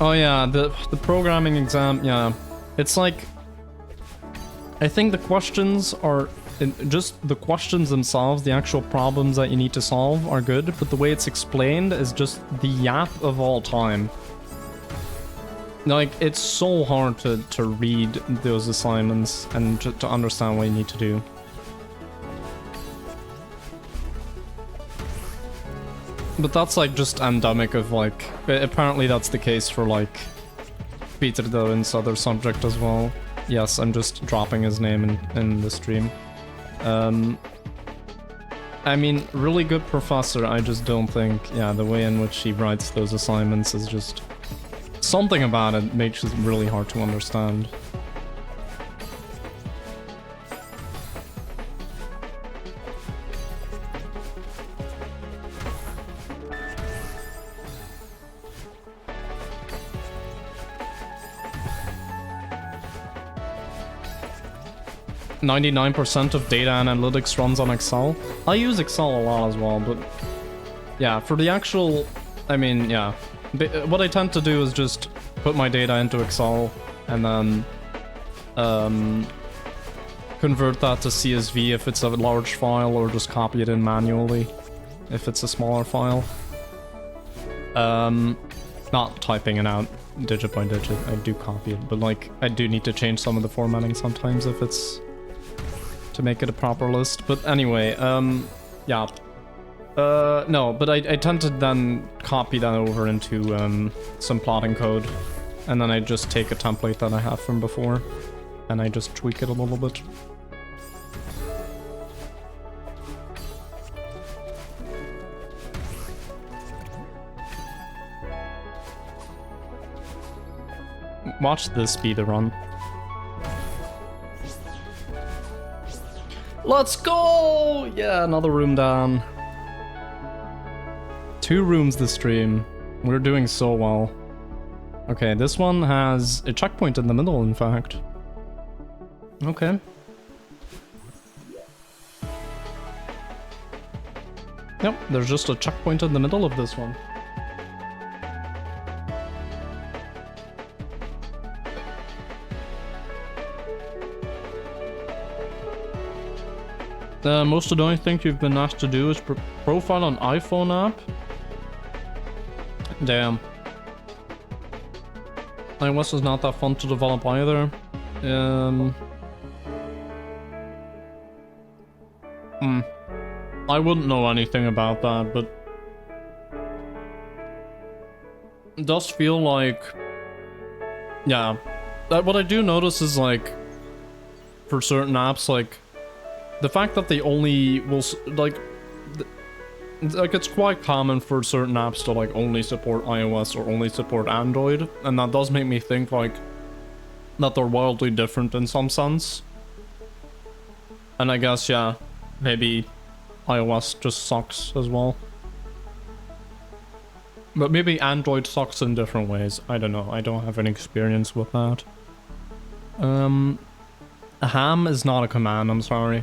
Oh yeah, the programming exam, yeah. It's like, I think the questions are, just the questions themselves, the actual problems that you need to solve are good, but the way it's explained is just the yap of all time. Like, it's so hard to read those assignments and to understand what you need to do. But that's like just endemic of like, apparently that's the case for like Peter Dowen's other subject as well. Yes, I'm just dropping his name in the stream. I mean, really good professor, I just don't think, yeah, the way in which he writes those assignments is just... Something about it makes it really hard to understand. .99% of data analytics runs on Excel. I use Excel a lot as well, but yeah, for the actual, I mean, yeah. What I tend to do is just put my data into Excel and then convert that to CSV if it's a large file, or just copy it in manually if it's a smaller file. Not typing it out digit by digit, I do copy it, but like I do need to change some of the formatting sometimes if it's to make it a proper list. But anyway, yeah. No, but I tend to then copy that over into some plotting code, and then I just take a template that I have from before, and I just tweak it a little bit. Watch this be the run. Let's go! Yeah, another room down. 2 rooms this stream. We're doing so well. Okay, this one has a checkpoint in the middle, in fact. Okay. Yep, there's just a checkpoint in the middle of this one. The most annoying thing you've been asked to do is profile on iPhone app? Damn. iOS is not that fun to develop either. I wouldn't know anything about that, but it does feel like, yeah. What I do notice is like, for certain apps, like, the fact that they only will, like it's quite common for certain apps to like only support iOS or only support Android, and that does make me think like that they're wildly different in some sense. And I guess, yeah, maybe iOS just sucks as well. But maybe Android sucks in different ways. I don't know. I don't have any experience with that. A ham is not a command, I'm sorry.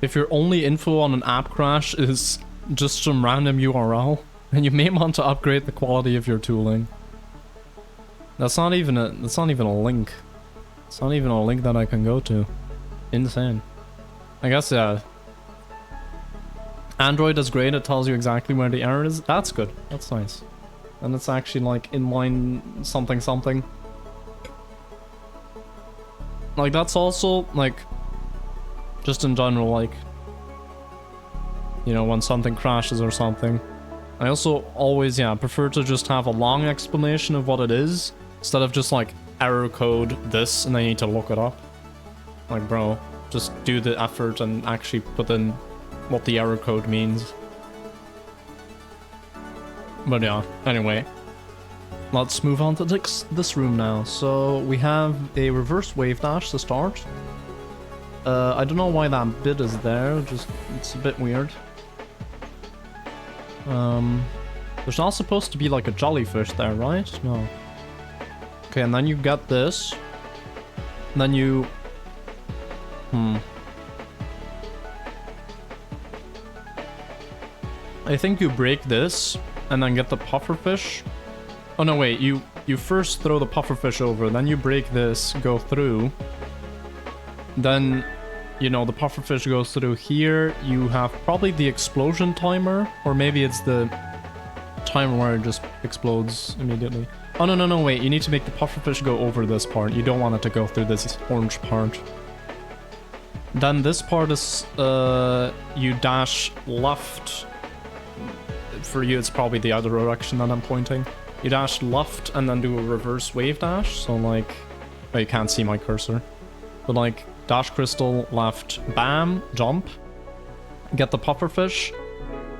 If your only info on an app crash is just some random URL, then you may want to upgrade the quality of your tooling. That's not even a link. It's not even a link that I can go to. Insane. I guess, yeah. Android is great, it tells you exactly where the error is. That's good. That's nice. And it's actually like inline something something. Like, that's also, like, just in general, like, you know, when something crashes or something. I also always, yeah, prefer to just have a long explanation of what it is, instead of just, like, error code this, and then you need to look it up. Like, bro, just do the effort and actually put in what the error code means. But yeah, anyway. let's move on to this room now. So we have a reverse wave dash to start. I don't know why that bit is there, just it's a bit weird. There's not supposed to be like a jellyfish there, right? No. Okay, and then you get this. And then you... I think you break this, and then get the pufferfish. Oh no, wait, you first throw the pufferfish over, then you break this, go through. Then, you know, the pufferfish goes through here. You have probably the explosion timer, or maybe it's the timer where it just explodes immediately. Oh no, no, no, wait, you need to make the pufferfish go over this part. You don't want it to go through this orange part. Then this part is, you dash left. For you, it's probably the other direction that I'm pointing. You dash left and then do a reverse wave dash. So like, oh, you can't see my cursor. But like, dash crystal, left, bam, jump. Get the pufferfish.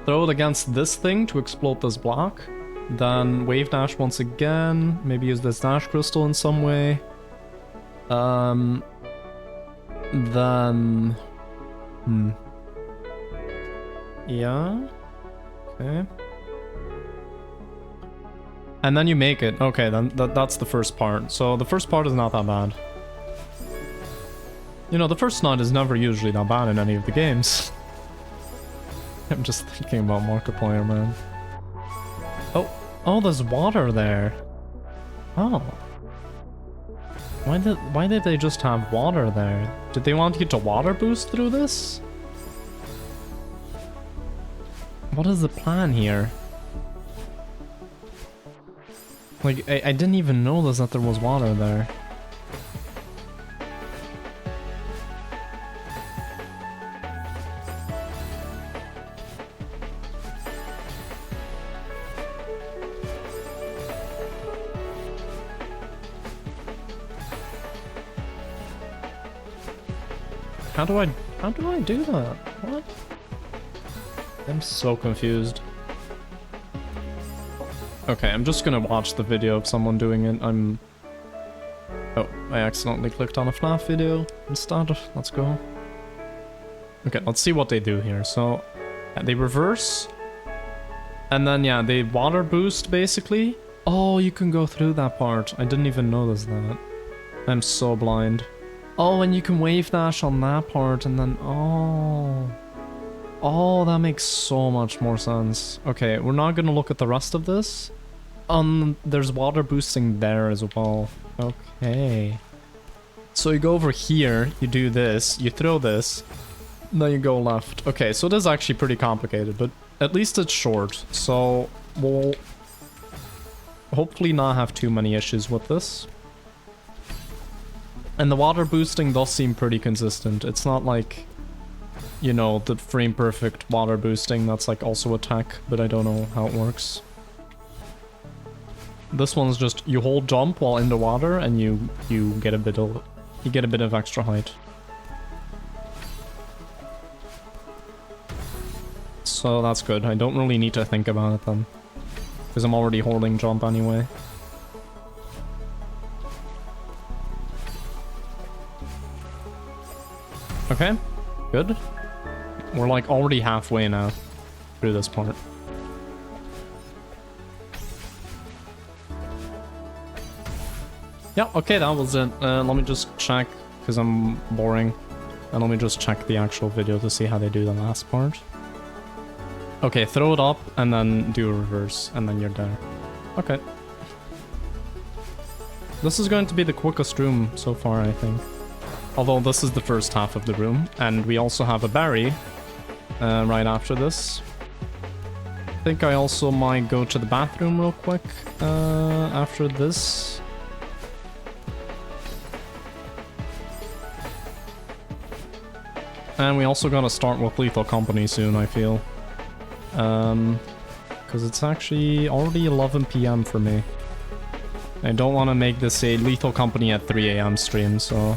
Throw it against this thing to explode this block. Then wave dash once again. Maybe use this dash crystal in some way. Then... Yeah. Okay. And then you make it. Okay, then that's the first part. So the first part is not that bad. You know, the first night is never usually that bad in any of the games. I'm just thinking about Markiplier, man. Oh, there's water there. Oh. Why did they just have water there? Did they want you to water boost through this? What is the plan here? Like, I didn't even notice that there was water there. How do I do that? What? I'm so confused. Okay, I'm just gonna watch the video of someone doing it. Oh, I accidentally clicked on a FNAF video instead. Let's go. Okay, let's see what they do here. So, they reverse. And then, yeah, they water boost, basically. Oh, you can go through that part. I didn't even notice that. I'm so blind. Oh, and you can wave dash on that part, and then... Oh... Oh, that makes so much more sense. Okay, we're not gonna look at the rest of this. There's water boosting there as well. Okay. So you go over here, you do this, you throw this, then you go left. Okay, so it is actually pretty complicated, but at least it's short. So we'll hopefully not have too many issues with this. And the water boosting does seem pretty consistent. It's not like, you know, the frame perfect water boosting that's like also attack, but I don't know how it works. This one's just you hold jump while in the water and you get a bit of extra height. So that's good. I don't really need to think about it then, because I'm already holding jump anyway. Okay, good. We're like already halfway now through this part. Yeah, okay, that was it. Let me just check, because I'm boring. And let me just check the actual video to see how they do the last part. Okay, throw it up and then do a reverse, and then you're there. Okay. This is going to be the quickest room so far, I think. Although this is the first half of the room, and we also have a berry right after this. I think I also might go to the bathroom real quick after this. And we also gotta start with Lethal Company soon, I feel. Because it's actually already 11 PM for me. I don't want to make this a Lethal Company at 3 AM stream, so...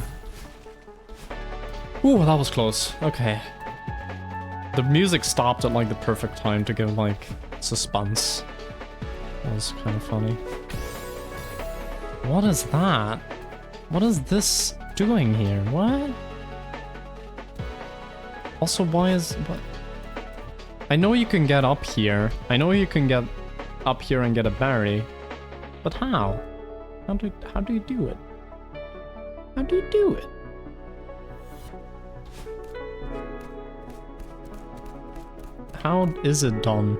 Ooh, that was close. Okay. The music stopped at like the perfect time to give like suspense. That was kind of funny. What is that? What is this doing here? What? Also, why is... what? I know you can get up here. I know you can get up here and get a berry. But how? How do you do it? How do you do it? How is it done?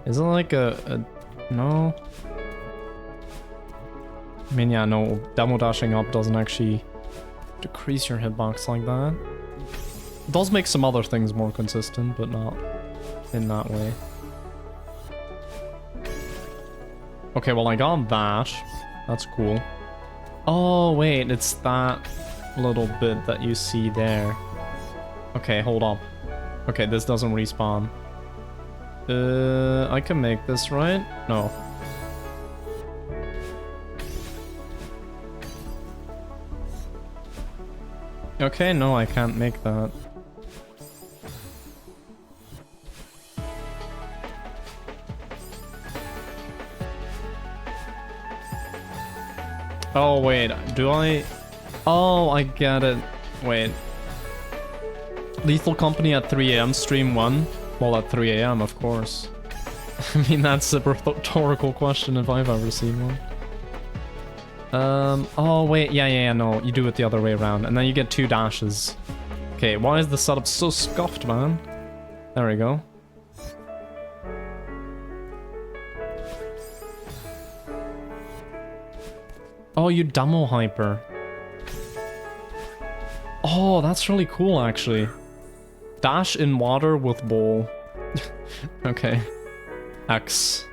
Is it like a no? I mean, yeah, no, demo dashing up doesn't actually decrease your hitbox like that. It does make some other things more consistent, but not in that way. Okay, well, I got that. That's cool. Oh, wait, it's that little bit that you see there. Okay, hold up. Okay, this doesn't respawn. I can make this, right? No. Okay, no, I can't make that. Oh, wait, do I... Oh, I get it. Wait. Lethal Company at 3 AM, stream 1? Well, at 3 AM, of course. I mean, that's a rhetorical question if I've ever seen one. Oh, wait, yeah, no, you do it the other way around, and then you get 2 dashes. Okay, why is the setup so scuffed, man? There we go. Oh, you demo hyper. Oh, that's really cool, actually. Dash in water with bowl. Okay. X.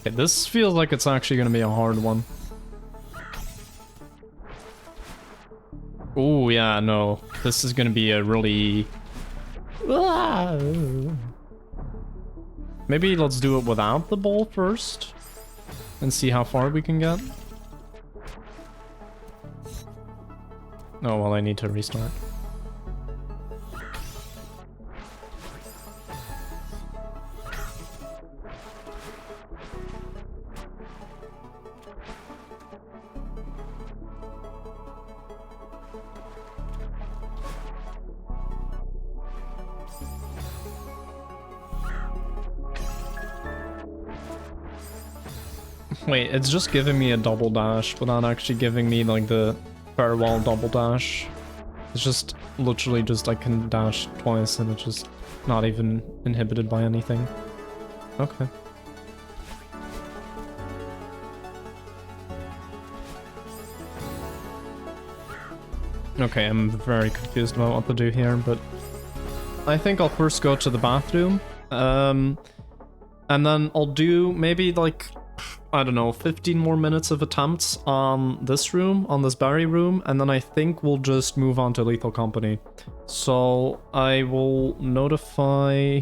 Okay, this feels like it's actually gonna be a hard one. Oh, yeah, no. This is gonna be a really... Maybe let's do it without the bowl first. And see how far we can get. Oh, well, I need to restart. Wait, it's just giving me a double dash without actually giving me like the farewell double dash. It's just literally just I can dash twice and it's just not even inhibited by anything. Okay. Okay, I'm very confused about what to do here, but I think I'll first go to the bathroom. And then I'll do maybe like, I don't know, 15 more minutes of attempts on this room, on this berry room, and then I think we'll just move on to Lethal Company. So I will notify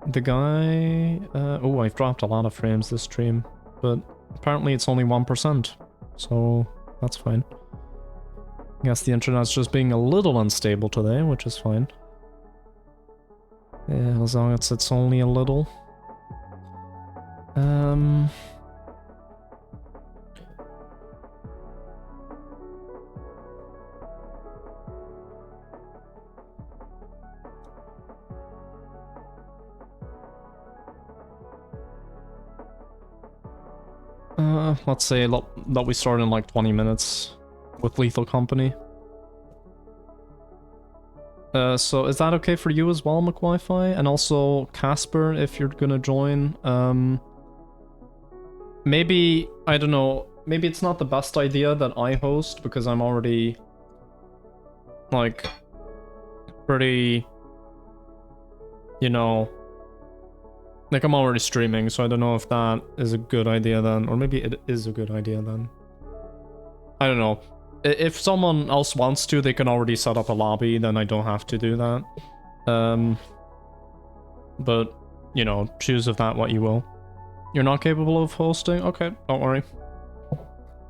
the guy... oh, I've dropped a lot of frames this stream, but apparently it's only 1%, so that's fine. I guess the internet's just being a little unstable today, which is fine. Yeah, as long as it's only a little. Let's say that we start in like 20 minutes with Lethal Company. So is that okay for you as well, McWiFi? And also Casper, if you're gonna join. Maybe, I don't know, maybe it's not the best idea that I host because I'm already like pretty, you know, like I'm already streaming, so I don't know if that is a good idea then, or maybe it is a good idea then. I don't know. If someone else wants to, they can already set up a lobby, then I don't have to do that. But, you know, choose of that what you will. You're not capable of hosting? Okay, don't worry.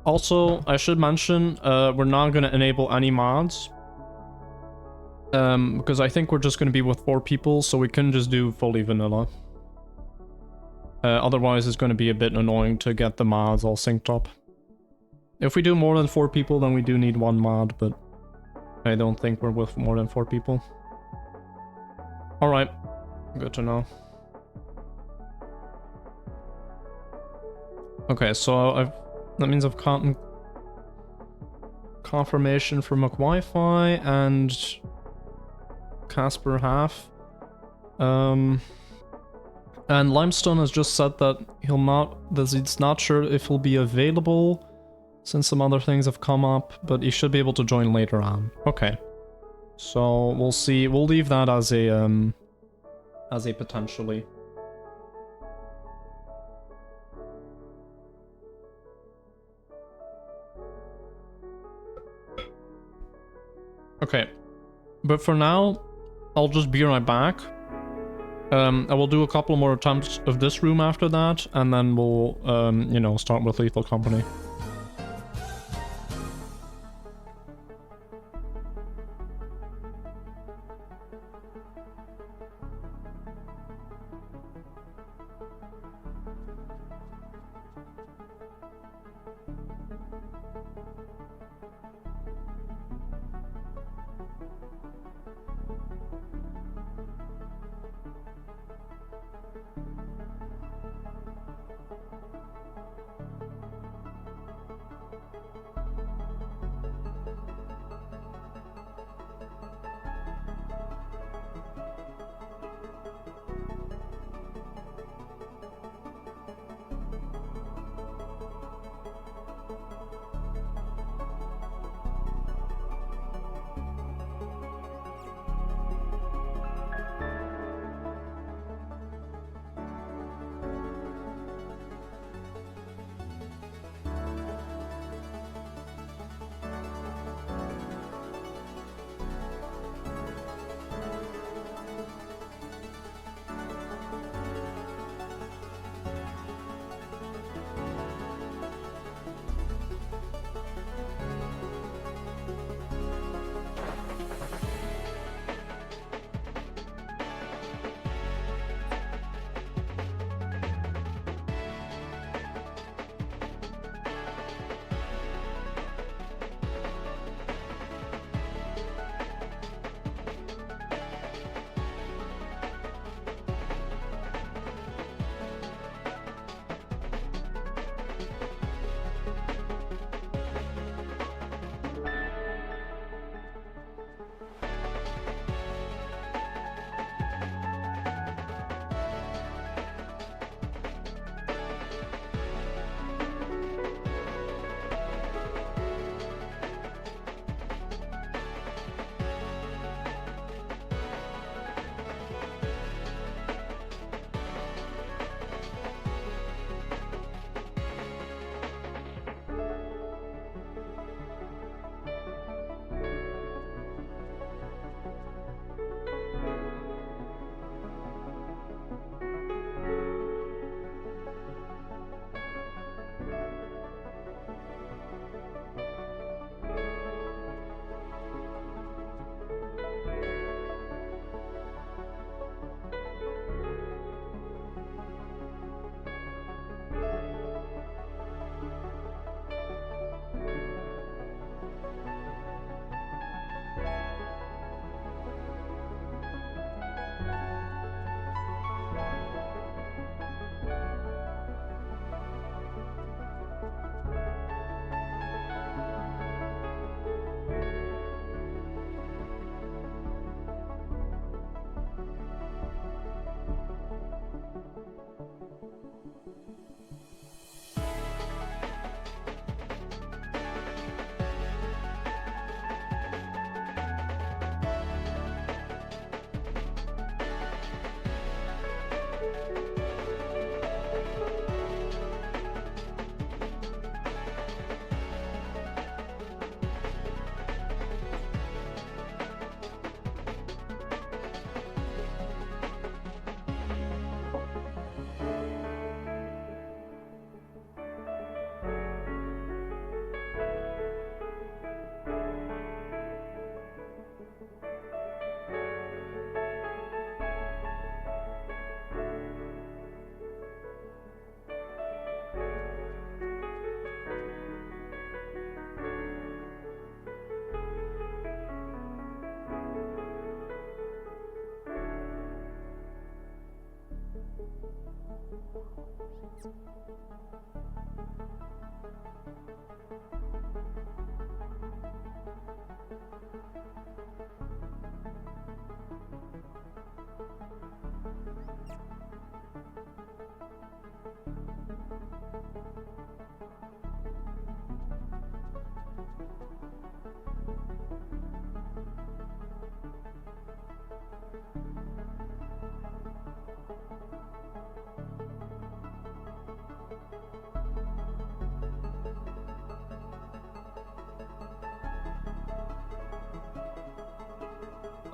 Also, I should mention, we're not going to enable any mods. Because I think we're just going to be with 4 people, so we can just do fully vanilla. Otherwise, it's going to be a bit annoying to get the mods all synced up. If we do more than 4 people, then we do need 1 mod, but I don't think we're with more than 4 people. Alright, good to know. Okay, so that means I've gotten confirmation from Wi-Fi and Casper half. And Limestone has just said that he's not sure if he'll be available since some other things have come up, but he should be able to join later on. Okay. So we'll see. We'll leave that as a potentially. Okay. But for now, I'll just be right back. I will do a couple more attempts of this room after that, and then we'll, you know, start with Lethal Company.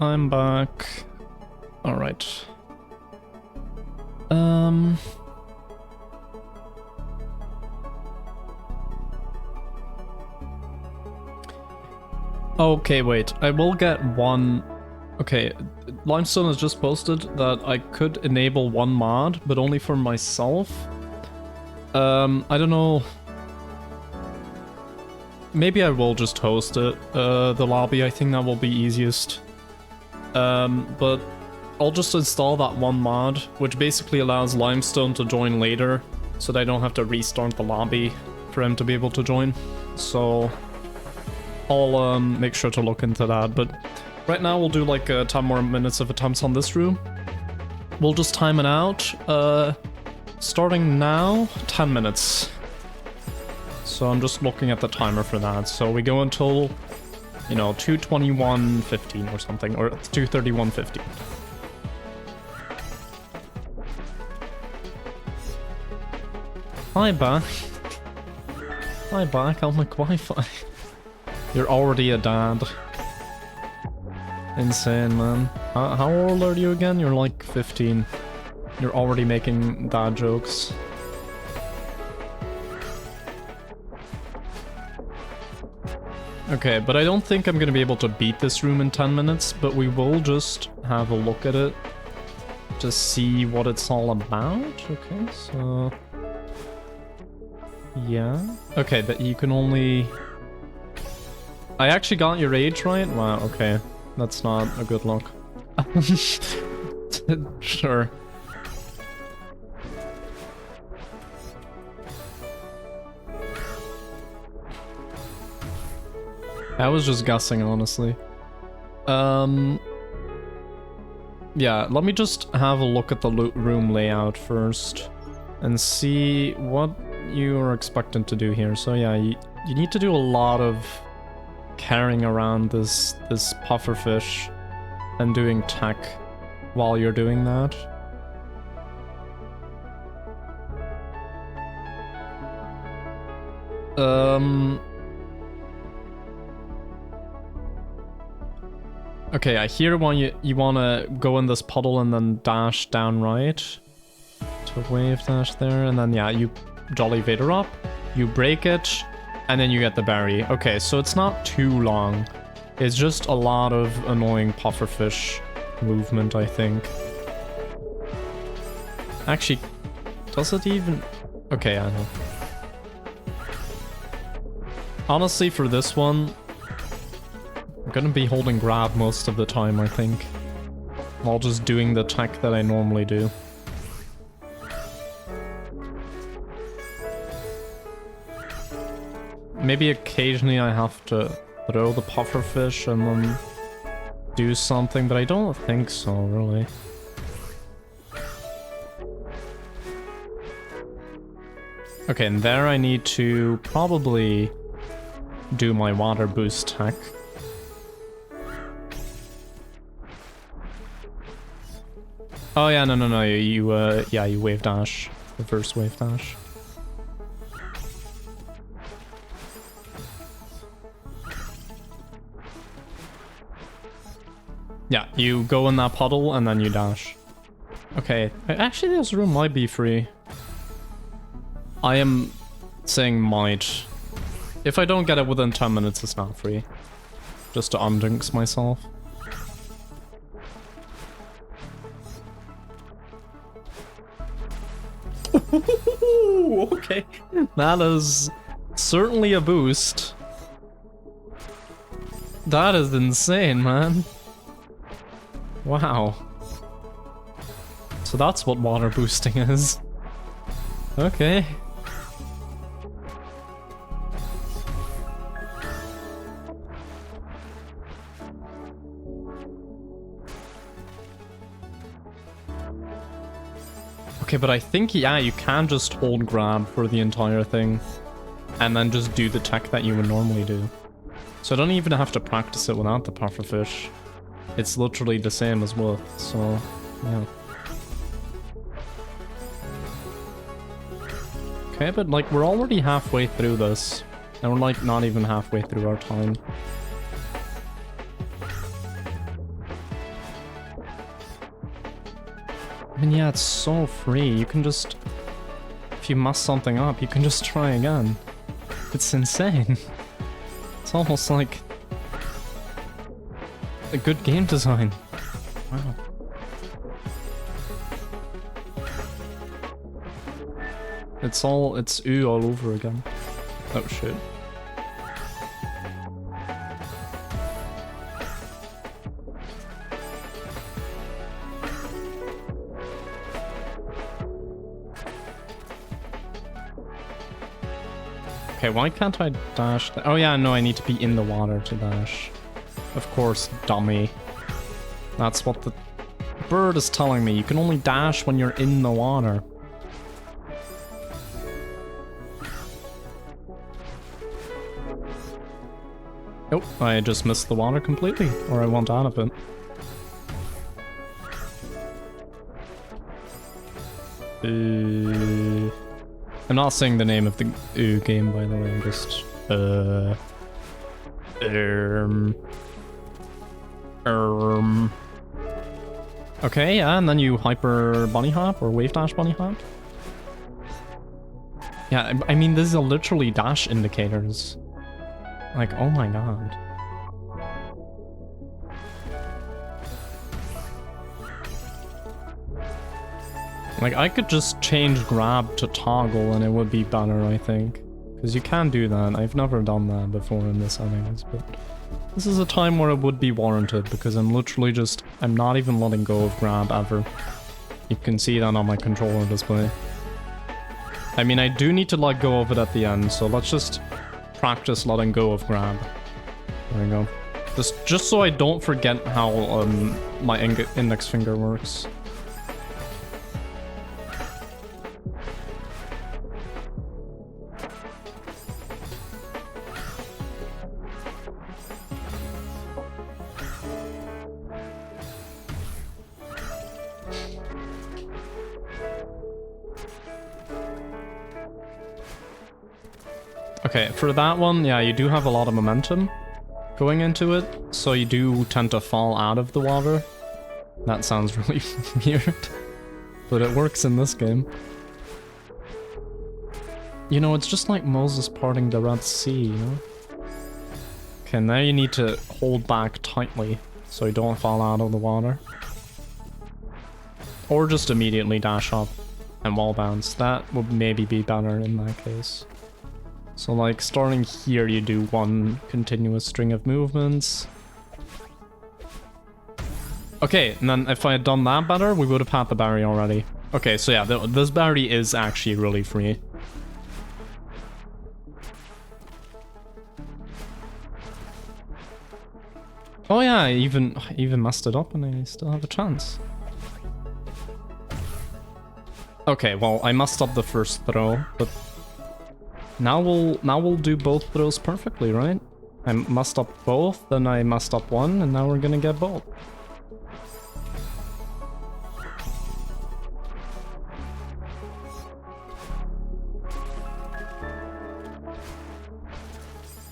I'm back. All right. Okay, wait. I will get one. Okay, Limestone has just posted that I could enable one mod, but only for myself. I don't know. Maybe I will just host it. The lobby, I think that will be easiest. But I'll just install that one mod, which basically allows Limestone to join later, so that I don't have to restart the lobby for him to be able to join. So I'll make sure to look into that. But right now we'll do like 10 more minutes of attempts on this room. We'll just time it out. Starting now, 10 minutes. So I'm just looking at the timer for that. So we go until, you know, 2:21:15 or something, or 2:31:15. Hi, back. Hi, back. I'll make Wi-Fi. You're already a dad. Insane, man. How old are you again? You're like 15. You're already making dad jokes. Okay, but I don't think I'm gonna be able to beat this room in 10 minutes, but we will just have a look at it to see what it's all about. Okay, so... yeah. Okay, that you can only... I actually got your age right? Wow, okay. That's not a good look. Sure. I was just guessing, honestly. Yeah, let me just have a look at the room layout first and see what you are expecting to do here. So yeah, you need to do a lot of carrying around this pufferfish and doing tech while you're doing that. Okay, I hear when you wanna go in this puddle and then dash down right to wave dash there, and then yeah, you Jolly Vader up, you break it, and then you get the berry. Okay, so it's not too long. It's just a lot of annoying pufferfish movement, I think. Actually, does it even... okay, I know. Honestly, for this one, I'm gonna be holding grab most of the time, I think. While just doing the tech that I normally do. Maybe occasionally I have to throw the pufferfish and then do something, but I don't think so, really. Okay, and there I need to probably do my water boost tech. Oh yeah, no, you wave dash. Reverse wave dash. Yeah, you go in that puddle and then you dash. Okay, actually this room might be free. I am saying might. If I don't get it within 10 minutes, it's not free. Just to undinks myself. Okay, that is certainly a boost. That is insane, man. Wow. So that's what water boosting is. Okay. Okay, but I think, yeah, you can just hold grab for the entire thing. And then just do the tech that you would normally do. So I don't even have to practice it without the pufferfish. It's literally the same as with, so, yeah. Okay, but like, we're already halfway through this. And we're like, not even halfway through our time. I mean, yeah, it's so free. You can just... If you mess something up, you can just try again. It's insane. It's almost like... a good game design. Wow. It's ooh all over again. Oh shit. Okay, why can't I dash? Oh yeah, no, I need to be in the water to dash. Of course, dummy. That's what the bird is telling me. You can only dash when you're in the water. Oh, I just missed the water completely, or I want out of it. I'm not saying the name of the game, by the way, I'm just... Okay, yeah, and then you hyper bunny hop, or wave dash bunny hop. Yeah, I mean, these are literally dash indicators. Like, oh my god. Like, I could just change grab to toggle and it would be better, I think. Because you can do that. I've never done that before in the settings, but... This is a time where it would be warranted, because I'm literally just... I'm not even letting go of grab ever. You can see that on my controller display. I mean, I do need to let go of it at the end, so let's just practice letting go of grab. There we go. Just so I don't forget how my index finger works. Okay, for that one, yeah, you do have a lot of momentum going into it, so you do tend to fall out of the water. That sounds really weird, but it works in this game. You know, it's just like Moses parting the Red Sea, you know? Okay, now you need to hold back tightly so you don't fall out of the water. Or just immediately dash up and wall bounce. That would maybe be better in that case. So like starting here, you do one continuous string of movements. Okay, and then if I had done that better, we would have had the berry already. Okay, so yeah, this berry is actually really free. Oh yeah, I even messed it up and I still have a chance. Okay, well, I messed up the first throw, but now we'll do both throws perfectly, right? I messed up both, then I messed up one, and now we're gonna get both.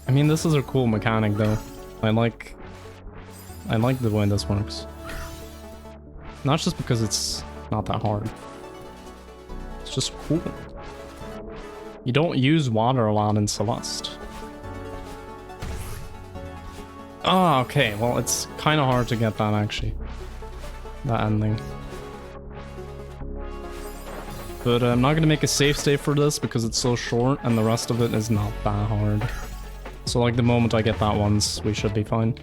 I mean, this is a cool mechanic, though. I like the way this works. Not just because it's not that hard. It's just cool. You don't use water a lot in Celeste. Oh, okay. Well, it's kind of hard to get that, actually. That ending. But I'm not going to make a save state for this because it's so short and the rest of it is not that hard. So, like, the moment I get that once, we should be fine.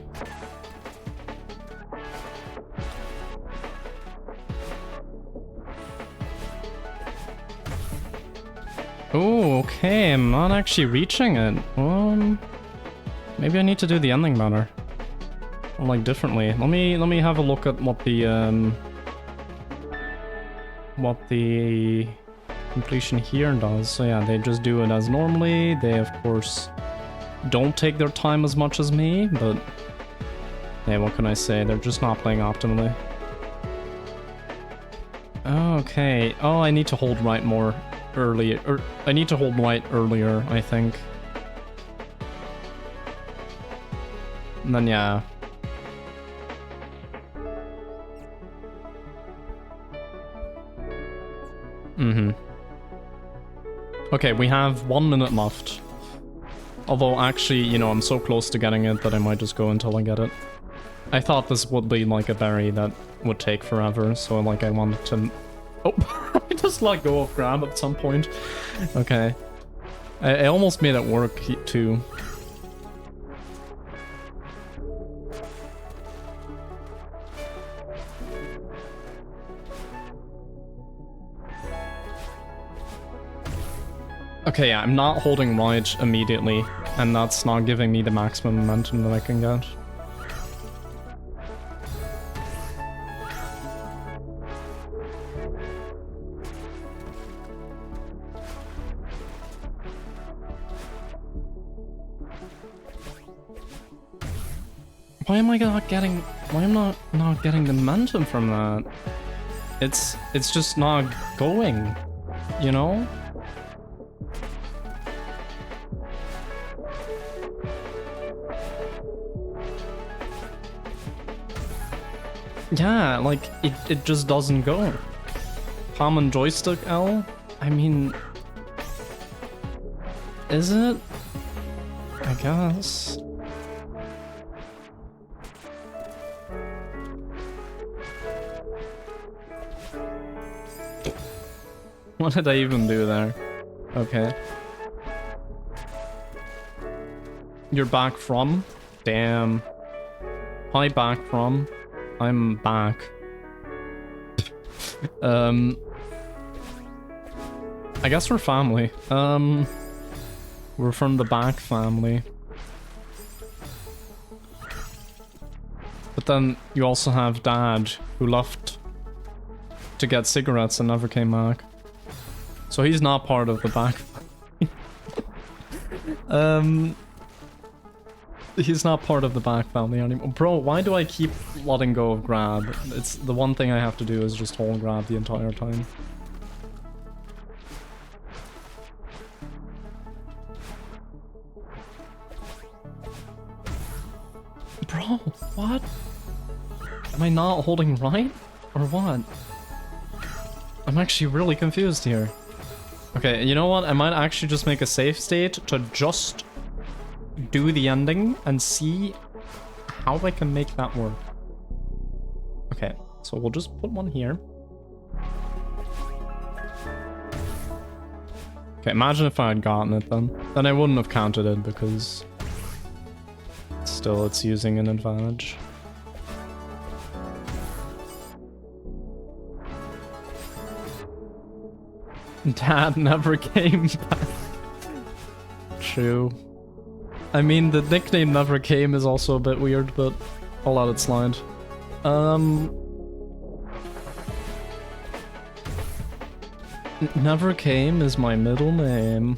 Oh, okay, I'm not actually reaching it. Maybe I need to do the ending better. Or like differently. Let me have a look at what the what the completion here does. So yeah, they just do it as normally. They, of course, don't take their time as much as me, but yeah, what can I say? They're just not playing optimally. Okay. Oh, I need to hold right more early, or I need to hold right earlier, I think. And then yeah. Okay, we have 1 minute left. Although actually, you know, I'm so close to getting it that I might just go until I get it. I thought this would be like a berry that would take forever, so like I wanted to... Oh, I just let go of grab at some point. Okay. I almost made it work too. Okay, yeah, I'm not holding right immediately, and that's not giving me the maximum momentum that I can get. Why am I not getting... Why am I not getting the momentum from that? It's just not going, you know? Yeah, like, it just doesn't go. Common joystick L? I mean... Is it? I guess. What did I even do there? Okay. You're back from? Damn. Hi, back from? I'm back. I guess we're family. We're from the back family. But then you also have dad, who left to get cigarettes and never came back. So he's not part of the back family. He's not part of the back family anymore. Bro, why do I keep letting go of grab? It's the one thing I have to do is just hold grab the entire time. Bro, what? Am I not holding right? Or what? I'm actually really confused here. Okay, you know what? I might actually just make a save state to just do the ending and see how I can make that work. Okay, so we'll just put one here. Okay, imagine if I had gotten it then. Then I wouldn't have counted it because still it's using an advantage. Dad never came back. True. I mean, the nickname never came is also a bit weird, but I'll let it slide. Never came is my middle name.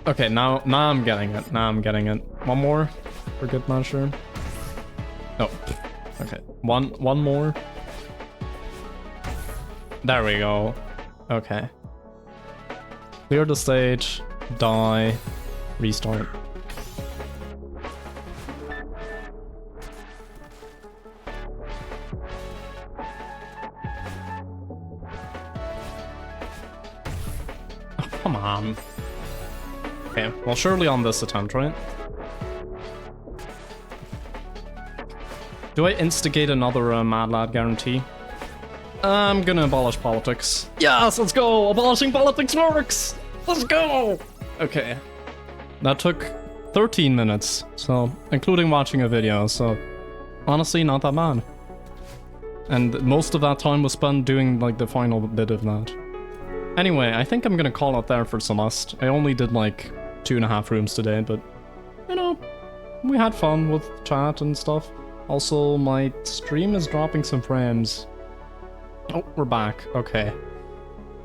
Okay, now I'm getting it. Now I'm getting it. One more for good measure. Oh, okay. One more. There we go. Okay. Clear the stage, die, restart. Oh, come on. Okay, well surely on this attempt, right? Do I instigate another Mad Lad guarantee? I'm gonna abolish politics. Yes, let's go! Abolishing politics works! Let's go! Okay. That took 13 minutes, so including watching a video, so honestly not that bad. And most of that time was spent doing like the final bit of that. Anyway, I think I'm gonna call it there for Celeste. I only did like 2.5 rooms today, but you know, we had fun with chat and stuff. Also, my stream is dropping some frames. Oh, we're back. Okay.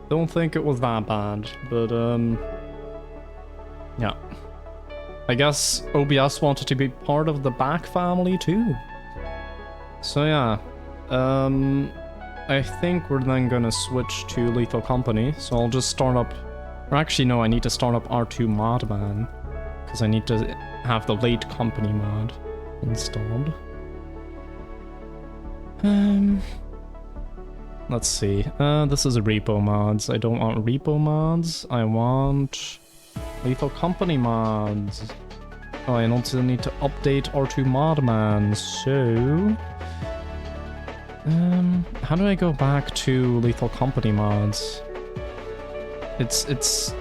Don't think it was that bad, but yeah. I guess OBS wanted to be part of the back family too. So yeah. I think we're then gonna switch to Lethal Company, so I'll just start up... Or actually no, I need to start up R2 Modman, because I need to have the late company mod installed. Let's see. This is a repo mods. I don't want repo mods. I want Lethal Company mods. Oh, I also need to update R2 Modman, so... how do I go back to Lethal Company mods? It's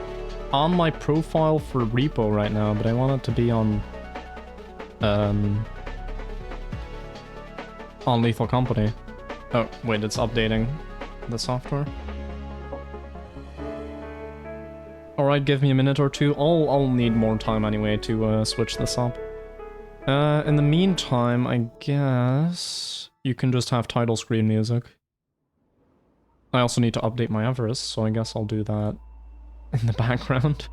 on my profile for repo right now, but I want it to be on Lethal Company. Oh, wait, it's updating the software. Alright, give me a minute or two. I'll need more time anyway to switch this up. In the meantime, I guess you can just have title screen music. I also need to update my Everest, so I guess I'll do that in the background.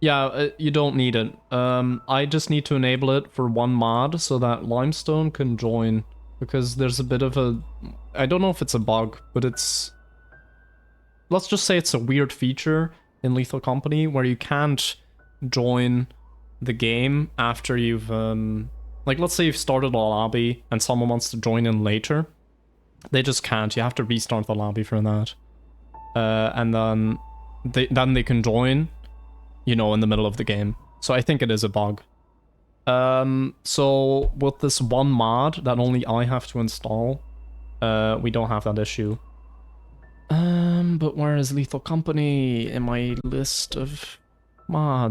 Yeah, you don't need it. I just need to enable it for one mod so that Limestone can join, because there's a bit of a... I don't know if it's a bug, but it's... Let's just say it's a weird feature in Lethal Company where you can't join the game after you've... Like, let's say you've started a lobby and someone wants to join in later. They just can't. You have to restart the lobby for that. And then they can join, you know, in the middle of the game. So I think it is a bug. So with this one mod that only I have to install, we don't have that issue. But where is Lethal Company in my list of mods?